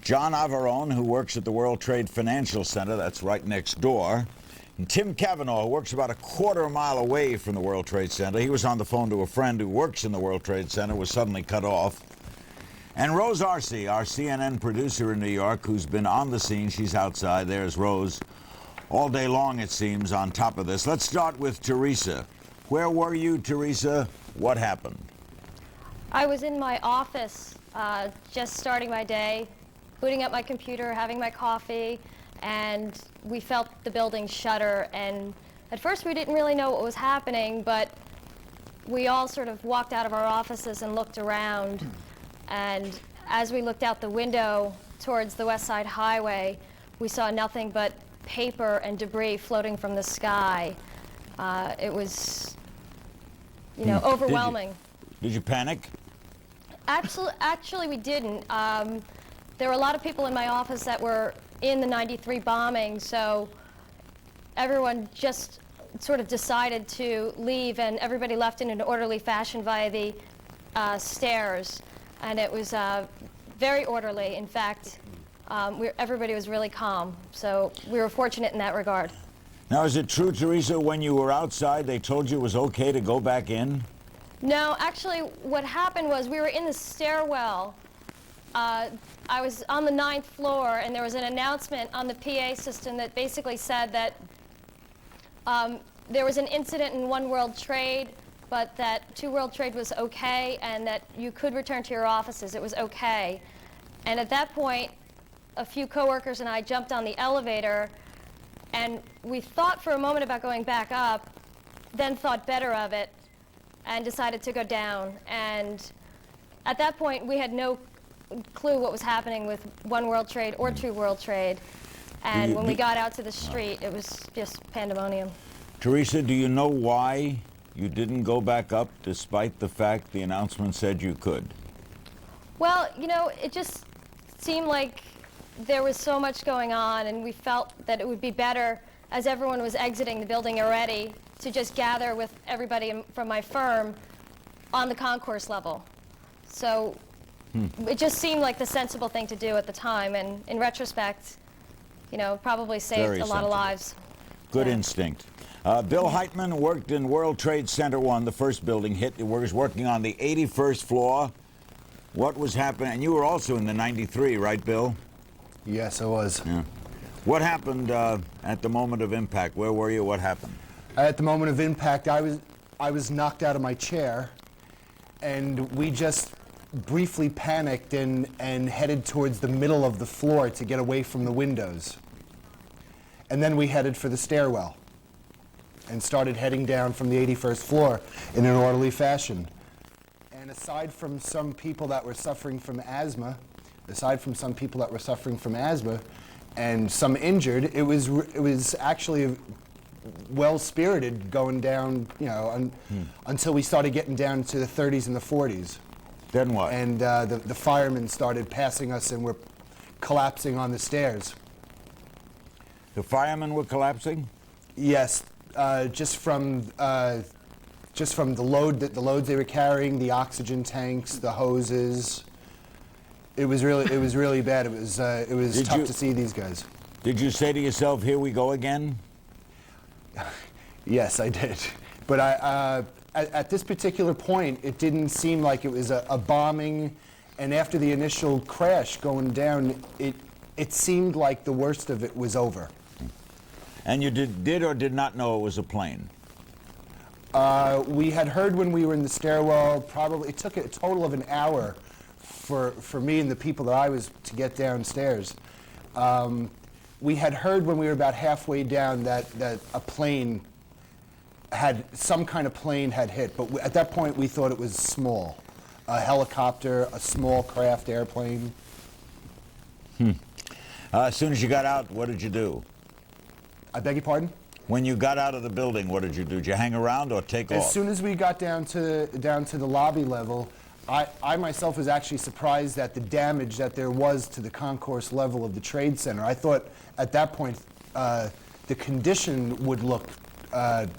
John Avarone, who works at the World Trade Financial Center, that's right next door. And Tim Cavanaugh, who works about a quarter-mile away from the World Trade Center. He was on the phone to a friend who works in the World Trade Center, was suddenly cut off. And Rose Arce, our CNN producer in New York, who's been on the scene. She's outside. There's Rose. All day long, it seems, on top of this. Let's start with Teresa. Where were you, Teresa? What happened? I was in my office, just starting my day, booting up my computer, having my coffee, and we felt the building shudder. And at first, we didn't really know what was happening, but we all sort of walked out of our offices and looked around. And as we looked out the window towards the West Side Highway, we saw nothing but paper and debris floating from the sky. It was, overwhelming. Did you panic? Actually, we didn't. There were a lot of people in my office that were in the 93 bombing, so everyone just sort of decided to leave, and everybody left in an orderly fashion via the stairs. And it was very orderly. In fact, everybody was really calm. So we were fortunate in that regard. Now, is it true, Teresa, when you were outside, they told you it was okay to go back in? No, actually, what happened was we were in the stairwell. I was on the 9th floor, and there was an announcement on the PA system that basically said that There was an incident in One World Trade, but that Two World Trade was okay, and that you could return to your offices. It was okay. And at that point, a few coworkers and I jumped on the elevator, and we thought for a moment about going back up, then thought better of it, and decided to go down. And at that point, we had no clue what was happening with One World Trade or Two World Trade. And when we got out to the street, it was just pandemonium. Teresa, do you know why you didn't go back up despite the fact the announcement said you could? Well, you know, it just seemed like there was so much going on, and we felt that it would be better, as everyone was exiting the building already, to just gather with everybody from my firm on the concourse level. So it just seemed like the sensible thing to do at the time, and in retrospect, you know, probably saved a lot of lives. Good instinct. Bill Heitman worked in World Trade Center 1, the first building hit. He was working on the 81st floor. What was happening? And you were also in the 93, right, Bill? Yes, I was. Yeah. What happened at the moment of impact? Where were you? What happened? At the moment of impact, I was knocked out of my chair, and we just briefly panicked and headed towards the middle of the floor to get away from the windows. And then we headed for the stairwell and started heading down from the 81st floor in an orderly fashion. And aside from some people that were suffering from asthma, and some injured, it was actually well-spirited going down, you know, until we started getting down to the 30s and the 40s. Then what? And the firemen started passing us and were collapsing on the stairs. The firemen were collapsing? Yes, just from the loads they were carrying, the oxygen tanks, the hoses. It was really bad. It was tough to see these guys. Did you say to yourself, "Here we go again"? Yes, I did. But at this particular point, it didn't seem like it was a bombing, and after the initial crash going down, it seemed like the worst of it was over. And you did or did not know it was a plane? We had heard when we were in the stairwell. Probably it took a total of an hour for me and the people that I was to get downstairs. We had heard when we were about halfway down that a plane some kind of plane had hit, but at that point we thought it was small, a helicopter, a small craft airplane. As soon as you got out, what did you do? I beg your pardon? When you got out of the building, what did you do? Did you hang around or take off? As soon as we got down to the lobby level, I myself was actually surprised at the damage that there was to the concourse level of the Trade Center. I thought at that point the condition would look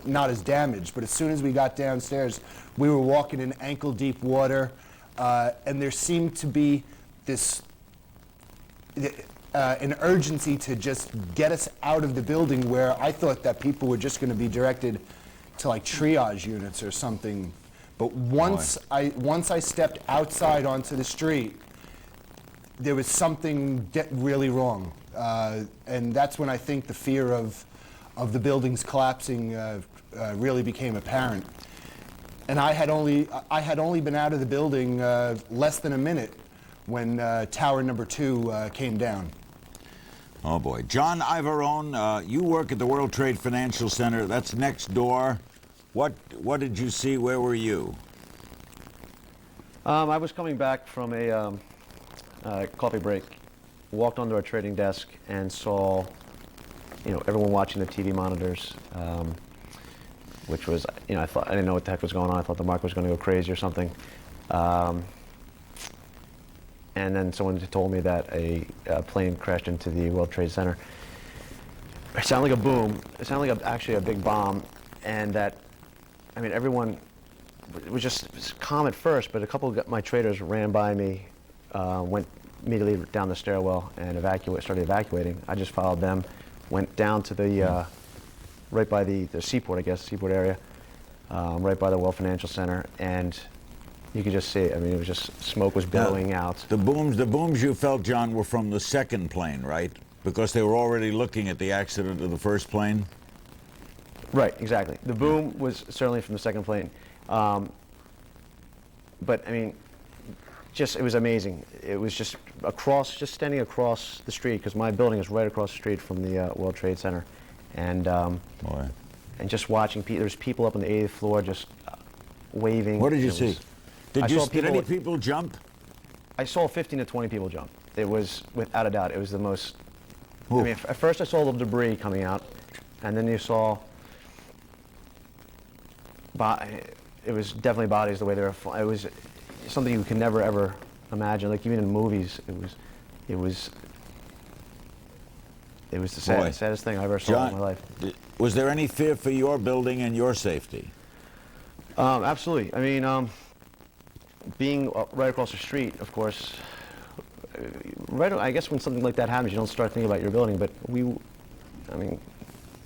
not as damaged, but as soon as we got downstairs, we were walking in ankle-deep water, and there seemed to be this an urgency to just get us out of the building, where I thought that people were just going to be directed to like triage units or something. But once I stepped outside onto the street, there was something really wrong, and that's when I think the fear of the buildings collapsing really became apparent. And I had only been out of the building less than a minute when tower number 2 came down. Oh boy. John Ivarone, you work at the World Trade Financial Center. That's next door. What did you see? Where were you? I was coming back from a coffee break, walked onto our trading desk and saw, everyone watching the TV monitors, which was, I didn't know what the heck was going on. I thought the market was going to go crazy or something. And then someone told me that a plane crashed into the World Trade Center. It sounded like a boom. It sounded like actually a big bomb, and that, everyone was just calm at first, but a couple of my traders ran by me, went immediately down the stairwell and started evacuating. I just followed them, went down to the right by the seaport, seaport area, right by the World Financial Center, and you could just see it. It was just smoke was billowing out. The booms you felt, John, were from the second plane, right? Because they were already looking at the accident of the first plane? Right, exactly. The boom was certainly from the second plane. But I mean, it was amazing. It was just standing across the street, because my building is right across the street from the World Trade Center. And and just watching, there's people up on the 8th floor just waving. What did you see? Did any people jump? I saw 15 to 20 people jump. It was, without a doubt, it was the most, I mean, at first I saw the debris coming out, and then you saw, it was definitely bodies the way they were, it was something you could never ever imagine, like even in movies, it was the saddest thing I ever saw in my life. Was there any fear for your building and your safety? Absolutely. I mean, being right across the street, of course, I guess when something like that happens, you don't start thinking about your building, but I mean,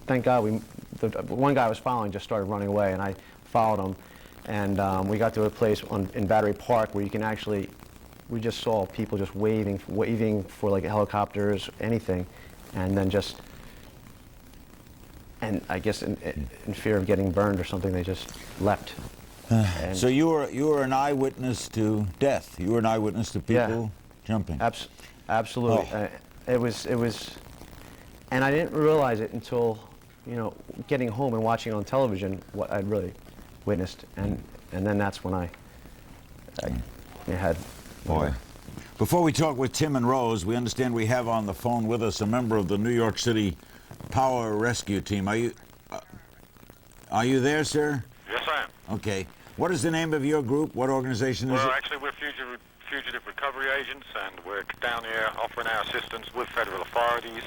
thank God, the one guy I was following just started running away, and I followed him, and we got to a place in Battery Park where you can actually, we just saw people just waving for like helicopters, anything, and then just, and I guess in fear of getting burned or something, they just leapt. So you were an eyewitness to death. You were an eyewitness to people jumping. Absolutely. It was, and I didn't realize it until, you know, getting home and watching it on television, what I'd really witnessed, and then that's when I had. Boy. Before we talk with Tim and Rose, we understand we have on the phone with us a member of the New York City Power Rescue Team. Are you there, sir? Yes, I am. Okay. What is the name of your group? What organization is it? Well, actually, we're fugitive recovery agents, and we're down here offering our assistance with federal authorities.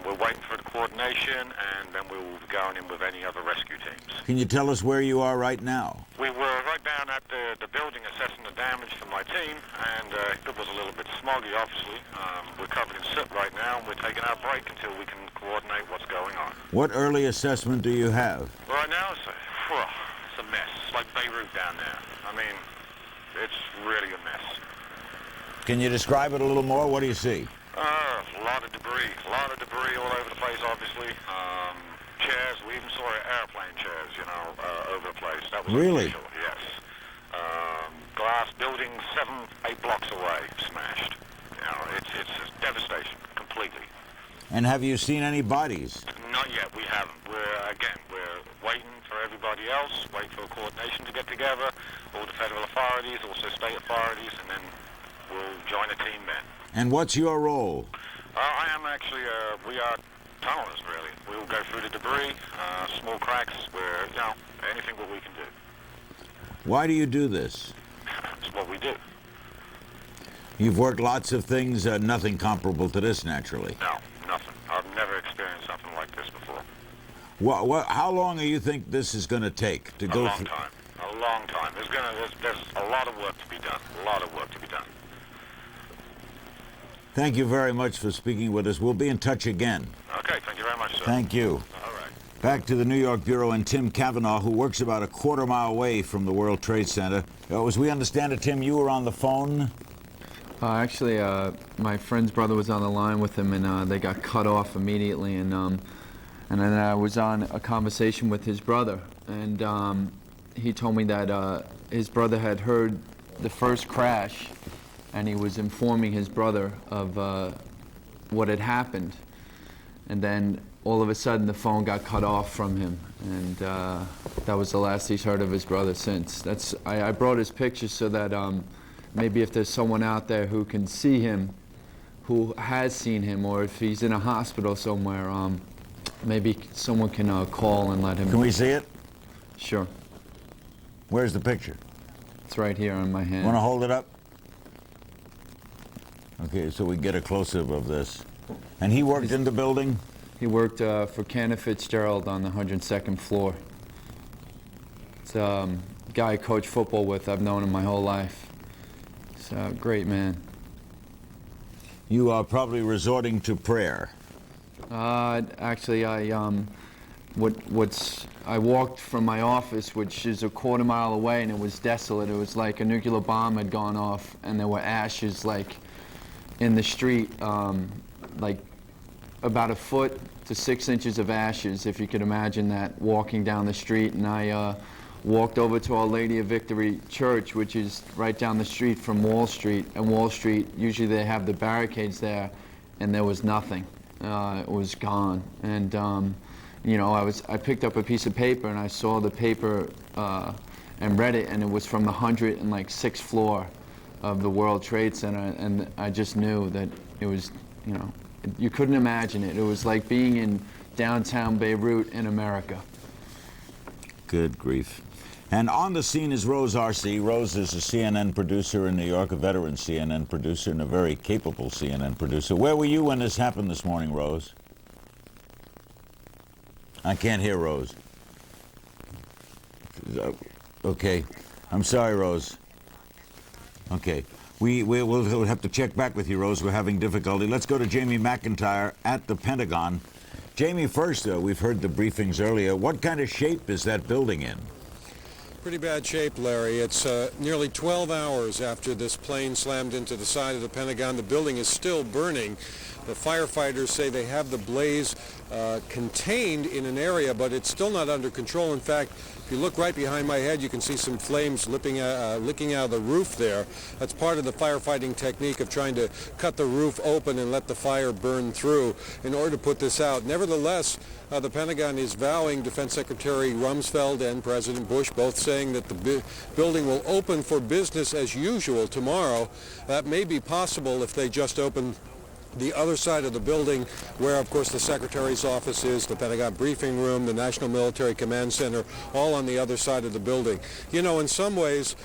We're waiting for the coordination, and then we will be going in with any other rescue teams. Can you tell us where you are right now? We were right down at the building assessing the damage for my team, and it was a little bit smoggy, obviously. We're covered in soot right now, and we're taking our break until we can coordinate what's going on. What early assessment do you have? Right now, it's a mess. It's like Beirut down there. I mean, it's really a mess. Can you describe it a little more? What do you see? A lot of debris all over the place, obviously. Chairs, we even saw airplane chairs, you know, over the place. That was really? Official, yes. Glass buildings 7-8 blocks away, smashed. You know, it's a devastation, completely. And have you seen any bodies? Not yet, we haven't. We're waiting for everybody else, waiting for coordination to get together, all the federal authorities, also state authorities, and then we'll join a team then. And what's your role? I am actually, we are tunnelers, really. We will go through the debris, small cracks, where, you know, anything that we can do. Why do you do this? It's what we do. You've worked lots of things, nothing comparable to this, naturally. No, nothing. I've never experienced something like this before. How long do you think this is going to take to go through? A long time. There's a lot of work to be done. A lot of work to be done. Thank you very much for speaking with us. We'll be in touch again. Okay, thank you very much, sir. Thank you. All right. Back to the New York Bureau and Tim Cavanaugh, who works about a quarter-mile away from the World Trade Center. As we understand it, Tim, you were on the phone? Actually, my friend's brother was on the line with him, and they got cut off immediately. And then I was on a conversation with his brother, and he told me that his brother had heard the first crash, and he was informing his brother of what had happened. And then all of a sudden the phone got cut off from him, and that was the last he's heard of his brother since. I brought his picture so that maybe if there's someone out there who can see him, who has seen him, or if he's in a hospital somewhere, maybe someone can call and let him. Can we see it? Sure. Where's the picture? It's right here on my hand. Want to hold it up? Okay, so we get a close-up of this. And he worked in the building? He worked for Cantor Fitzgerald on the 102nd floor. It's a guy I coach football with. I've known him my whole life. He's a great man. You are probably resorting to prayer. Actually, I walked from my office, which is a quarter-mile away, and it was desolate. It was like a nuclear bomb had gone off, and there were ashes like in the street, like about a foot to 6 inches of ashes, if you could imagine that, walking down the street. And I walked over to Our Lady of Victory Church, which is right down the street from Wall Street. And Wall Street, usually they have the barricades there, and there was nothing. It was gone. And you know, I picked up a piece of paper and I saw the paper and read it, and it was from the 106th floor of the World Trade Center, and I just knew that it was, you know, you couldn't imagine it. It was like being in downtown Beirut in America. Good grief. And on the scene is Rose Arce. Rose is a CNN producer in New York, a veteran CNN producer, and a very capable CNN producer. Where were you when this happened this morning, Rose? I can't hear Rose. Okay. I'm sorry, Rose. Okay. We'll have to check back with you, Rose. We're having difficulty. Let's go to Jamie McIntyre at the Pentagon. Jamie, first, we've heard the briefings earlier. What kind of shape is that building in? Pretty bad shape, Larry. It's nearly 12 hours after this plane slammed into the side of the Pentagon. The building is still burning. The firefighters say they have the blaze contained in an area, but it's still not under control. In fact, if you look right behind my head, you can see some flames licking out of the roof there. That's part of the firefighting technique of trying to cut the roof open and let the fire burn through in order to put this out. Nevertheless, the Pentagon is vowing, Defense Secretary Rumsfeld and President Bush both saying that the building will open for business as usual tomorrow. That may be possible if they just open the other side of the building, where, of course, the Secretary's office is, the Pentagon Briefing Room, the National Military Command Center, all on the other side of the building. You know, in some ways,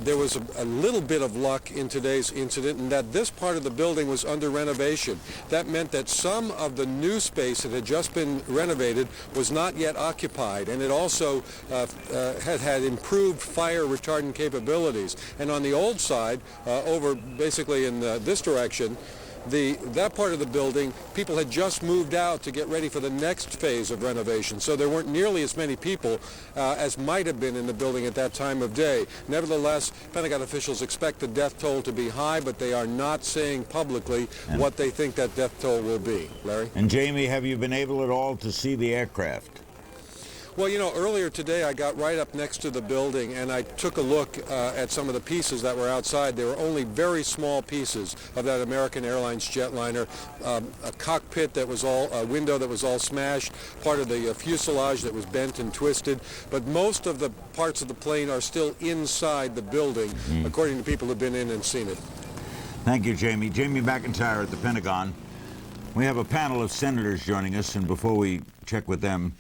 there was a little bit of luck in today's incident in that this part of the building was under renovation. That meant that some of the new space that had just been renovated was not yet occupied, and it also had improved fire retardant capabilities. And on the old side, over basically in this direction, that part of the building, people had just moved out to get ready for the next phase of renovation, so there weren't nearly as many people as might have been in the building at that time of day. Nevertheless, Pentagon officials expect the death toll to be high, but they are not saying publicly what they think that death toll will be. Larry? And Jamie, have you been able at all to see the aircraft? Well, you know, earlier today I got right up next to the building and I took a look at some of the pieces that were outside. There were only very small pieces of that American Airlines jetliner, a cockpit that was all, a window that was all smashed, part of the fuselage that was bent and twisted, but most of the parts of the plane are still inside the building, according to people who've been in and seen it. Thank you, Jamie. Jamie McIntyre at the Pentagon. We have a panel of senators joining us, and before we check with them,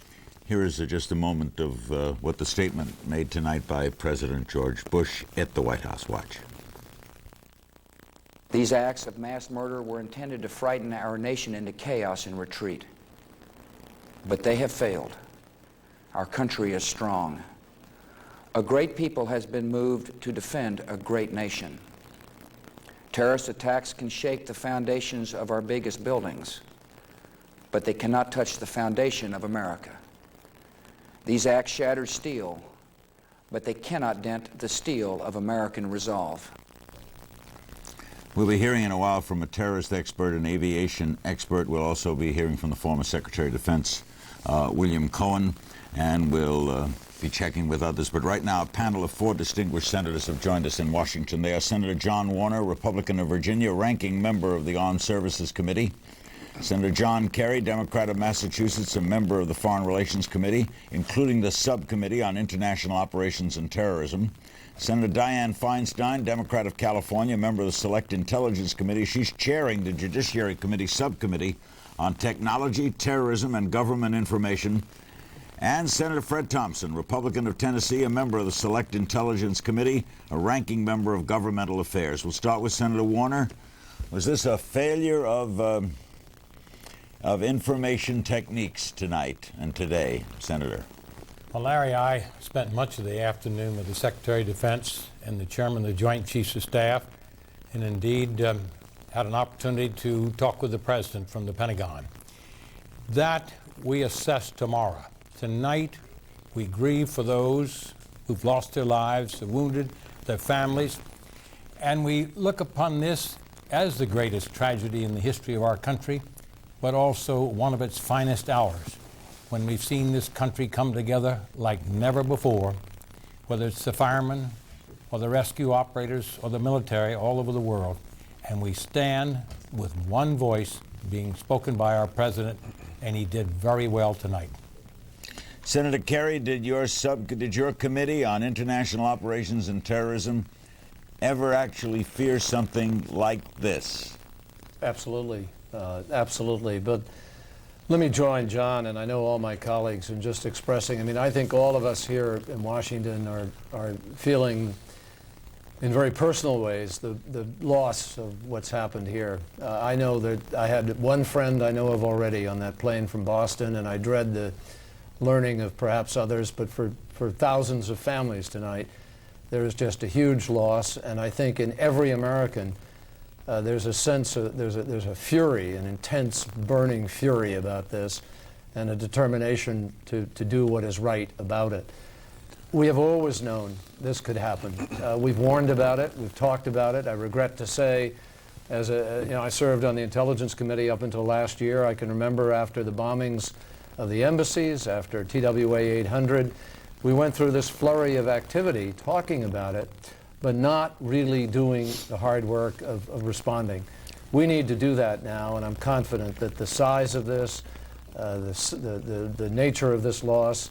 here is just a moment of what the statement made tonight by President George Bush at the White House. Watch. These acts of mass murder were intended to frighten our nation into chaos and retreat. But they have failed. Our country is strong. A great people has been moved to defend a great nation. Terrorist attacks can shake the foundations of our biggest buildings, but they cannot touch the foundation of America. These acts shattered steel, but they cannot dent the steel of American resolve. We'll be hearing in a while from a terrorist expert, an aviation expert. We'll also be hearing from the former Secretary of Defense, William Cohen, and we'll be checking with others. But right now, a panel of 4 distinguished senators have joined us in Washington. They are Senator John Warner, Republican of Virginia, ranking member of the Armed Services Committee. Senator John Kerry, Democrat of Massachusetts, a member of the Foreign Relations Committee, including the Subcommittee on International Operations and Terrorism. Senator Dianne Feinstein, Democrat of California, member of the Select Intelligence Committee. She's chairing the Judiciary Committee Subcommittee on Technology, Terrorism, and Government Information. And Senator Fred Thompson, Republican of Tennessee, a member of the Select Intelligence Committee, a ranking member of Governmental Affairs. We'll start with Senator Warner. Was this a failure of information techniques tonight and today, Senator? Well, Larry, I spent much of the afternoon with the Secretary of Defense and the Chairman of the Joint Chiefs of Staff, and indeed had an opportunity to talk with the President from the Pentagon. That we assess tomorrow. Tonight, we grieve for those who've lost their lives, the wounded, their families, and we look upon this as the greatest tragedy in the history of our country. but also one of its finest hours, when we've seen this country come together like never before, whether it's the firemen or the rescue operators or the military all over the world, and we stand with one voice being spoken by our president, and he did very well tonight. Senator Kerry, did your committee on international operations and terrorism ever actually fear something like this? Absolutely, absolutely. But let me join John, and I know all my colleagues, in just expressing, I mean, I think all of us here in Washington are feeling in very personal ways the loss of what's happened here. I know that I had one friend I know of already on that plane from Boston, and I dread the learning of perhaps others, but for thousands of families tonight, there is just a huge loss, and I think in every American there's a sense of, there's a fury, an intense burning fury about this, and a determination to do what is right about it. We have always known this could happen. We've warned about it, we've talked about it. I regret to say, I served on the Intelligence Committee up until last year. I can remember after the bombings of the embassies, after TWA 800, we went through this flurry of activity talking about it, but not really doing the hard work of responding. We need to do that now, and I'm confident that the size of this, the nature of this loss,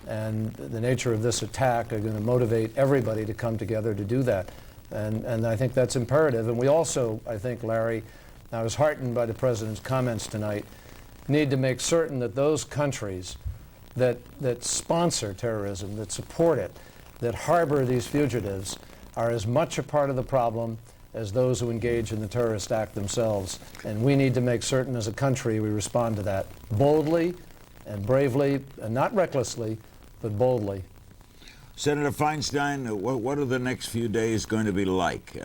and the nature of this attack are going to motivate everybody to come together to do that. And I think that's imperative. And we also, I think, Larry, I was heartened by the President's comments tonight, need to make certain that those countries that sponsor terrorism, that support it, that harbor these fugitives, are as much a part of the problem as those who engage in the terrorist act themselves. And we need to make certain as a country we respond to that boldly and bravely, and not recklessly, but boldly. Senator Feinstein, what are the next few days going to be like?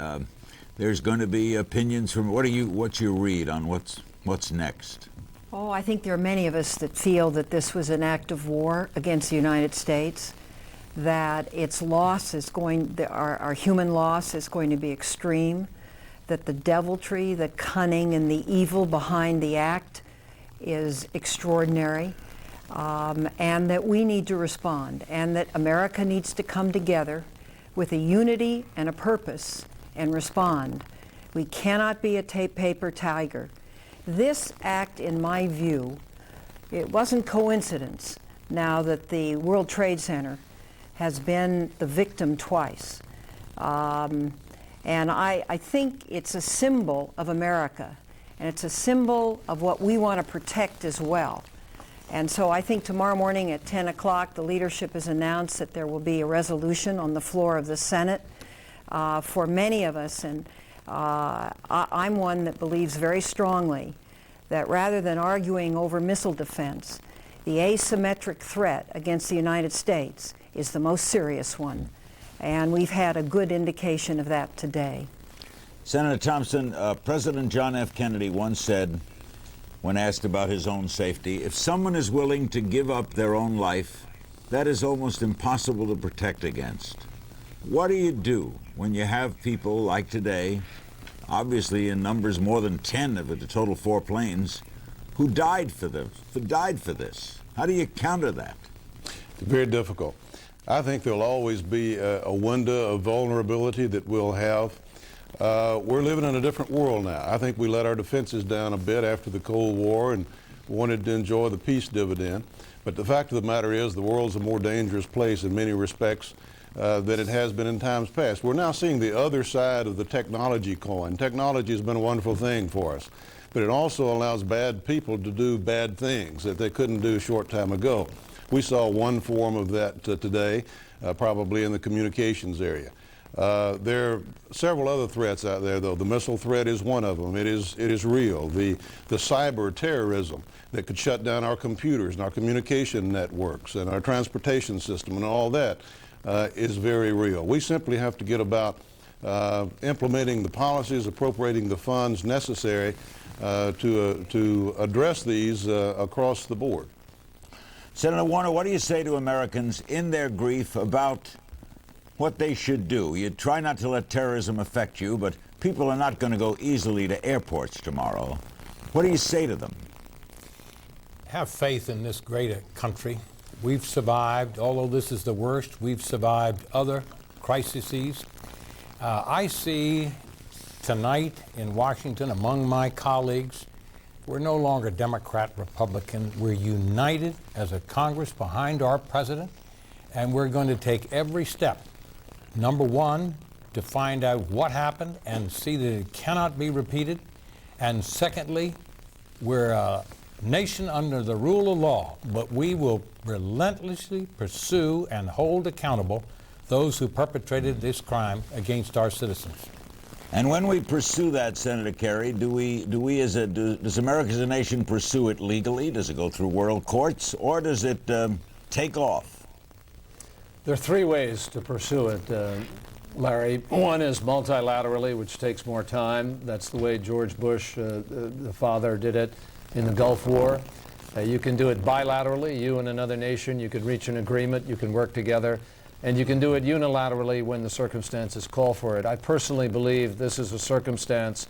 There's going to be opinions from, what's your read on what's next? Oh, I think there are many of us that feel that this was an act of war against the United States, that its loss is our human loss is going to be extreme, that the deviltry, the cunning, and the evil behind the act is extraordinary, and that we need to respond, and that America needs to come together with a unity and a purpose and respond. We cannot be a paper tiger. This act, in my view, it wasn't coincidence now that the World Trade Center has been the victim twice. And I think it's a symbol of America, and it's a symbol of what we want to protect as well. And so I think tomorrow morning at 10 o'clock, the leadership has announced that there will be a resolution on the floor of the Senate for many of us. And I'm one that believes very strongly that rather than arguing over missile defense, the asymmetric threat against the United States is the most serious one. And we've had a good indication of that today. Senator Thompson, President John F. Kennedy once said, when asked about his own safety, if someone is willing to give up their own life, that is almost impossible to protect against. What do you do when you have people like today, obviously in numbers more than 10 of the total 4 planes, who died for this? How do you counter that? Very difficult. I think there'll always be a window of vulnerability that we'll have. We're living in a different world now. I think we let our defenses down a bit after the Cold War and wanted to enjoy the peace dividend. But the fact of the matter is the world's a more dangerous place in many respects than it has been in times past. We're now seeing the other side of the technology coin. Technology has been a wonderful thing for us, but it also allows bad people to do bad things that they couldn't do a short time ago. We saw one form of that today, probably in the communications area. There are several other threats out there, though. The missile threat is one of them. It is real. The cyber terrorism that could shut down our computers and our communication networks and our transportation system and all that is very real. We simply have to get about implementing the policies, appropriating the funds necessary to address these across the board. Senator Warner, what do you say to Americans in their grief about what they should do? You try not to let terrorism affect you, but people are not going to go easily to airports tomorrow. What do you say to them? have faith in this great country. We've survived, although this is the worst, we've survived other crises. I see tonight in Washington among my colleagues, we're no longer Democrat, Republican. We're united as a Congress behind our president, and we're going to take every step. Number one, to find out what happened and see that it cannot be repeated. And secondly, we're a nation under the rule of law, but we will relentlessly pursue and hold accountable those who perpetrated this crime against our citizens. And when we pursue that, Senator Kerry, does America as a nation pursue it legally? Does it go through world courts, or does it take off? There are three ways to pursue it, Larry. One is multilaterally, which takes more time. That's the way George Bush, the father, did it in the Gulf War. You can do it bilaterally, you and another nation. You can reach an agreement, you can work together. And you can do it unilaterally when the circumstances call for it. I personally believe this is a circumstance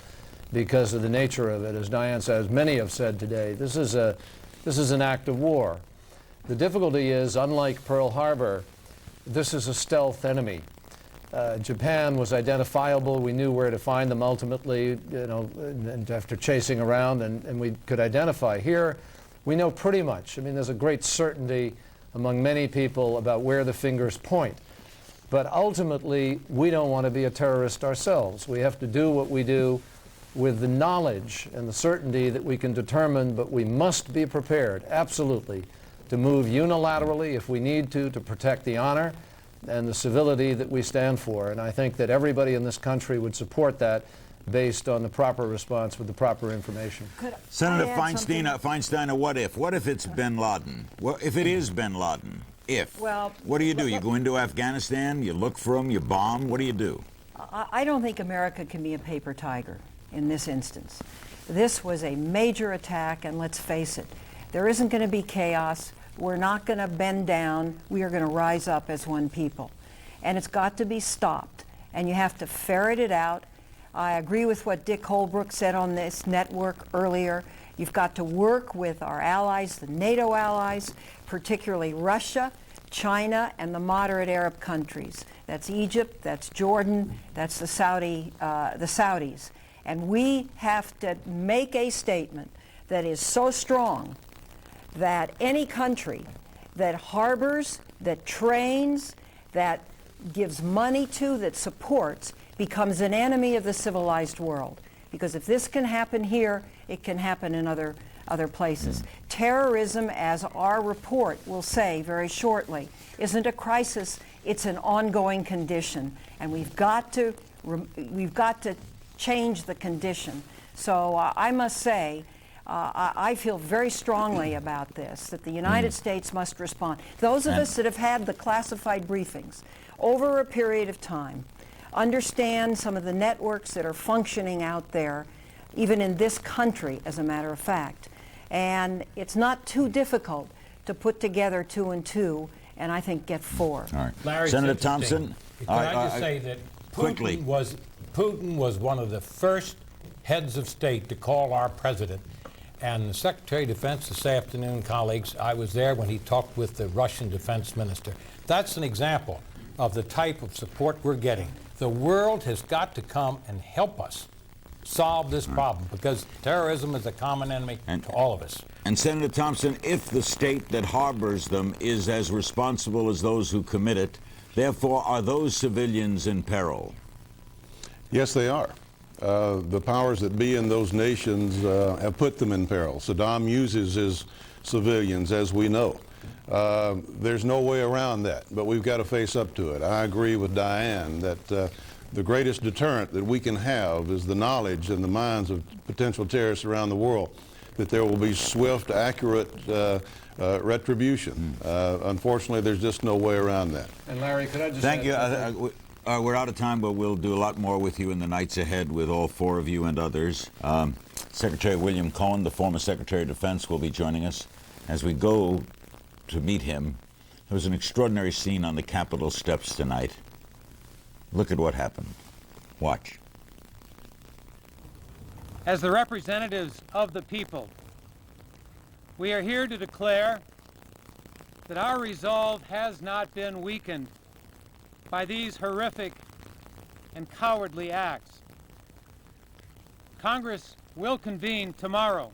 because of the nature of it. As Diane said, as many have said today, this is an act of war. The difficulty is, unlike Pearl Harbor, this is a stealth enemy. Japan was identifiable. We knew where to find them ultimately, and after chasing around, and we could identify. Here, we know pretty much. I mean, there's a great certainty among many people about where the fingers point. But ultimately, we don't want to be a terrorist ourselves. We have to do what we do with the knowledge and the certainty that we can determine, but we must be prepared, absolutely, to move unilaterally if we need to protect the honor and the civility that we stand for. And I think that everybody in this country would support that based on the proper response with the proper information. Senator Feinstein, what if? What if it's bin Laden? What if it is bin Laden? Well, what do? You go into Afghanistan, you look for him, you bomb. What do you do? I don't think America can be a paper tiger in this instance. This was a major attack, and let's face it, there isn't going to be chaos. We're not going to bend down. We are going to rise up as one people. And it's got to be stopped, and you have to ferret it out. I agree with what Dick Holbrooke said on this network earlier. You've got to work with our allies, the NATO allies, particularly Russia, China, and the moderate Arab countries. That's Egypt, that's Jordan, that's the Saudis. And we have to make a statement that is so strong that any country that harbors, that trains, that gives money to, that supports, becomes an enemy of the civilized world. Because if this can happen here, it can happen in other places. Terrorism, as our report will say very shortly, isn't a crisis, it's an ongoing condition. And we've got to change the condition. So I must say, I feel very strongly about this, that the United States must respond. Those of us that have had the classified briefings over a period of time understand some of the networks that are functioning out there, even in this country, as a matter of fact. And it's not too difficult to put together 2 and 2, and I think get 4. All right. Larry, Senator Thompson? Can I just say that Putin was one of the first heads of state to call our president. And the Secretary of Defense this afternoon, colleagues, I was there when he talked with the Russian defense minister. That's an example of the type of support we're getting. The world has got to come and help us solve this problem, because terrorism is a common enemy to all of us. And Senator Thompson, if the state that harbors them is as responsible as those who commit it, therefore are those civilians in peril? Yes, they are. The powers that be in those nations have put them in peril. Saddam uses his civilians, as we know. There's no way around that, but we've got to face up to it. I agree with Diane that the greatest deterrent that we can have is the knowledge in the minds of potential terrorists around the world that there will be swift, accurate retribution. Unfortunately, there's just no way around that. And Larry, could I just Thank you. We're out of time, but we'll do a lot more with you in the nights ahead with all 4 of you and others. Secretary William Cohen, the former Secretary of Defense, will be joining us. As we go to meet him, there was an extraordinary scene on the Capitol steps tonight. Look at what happened. Watch. As the representatives of the people, We are here to declare that our resolve has not been weakened by these horrific and cowardly acts. Congress will convene tomorrow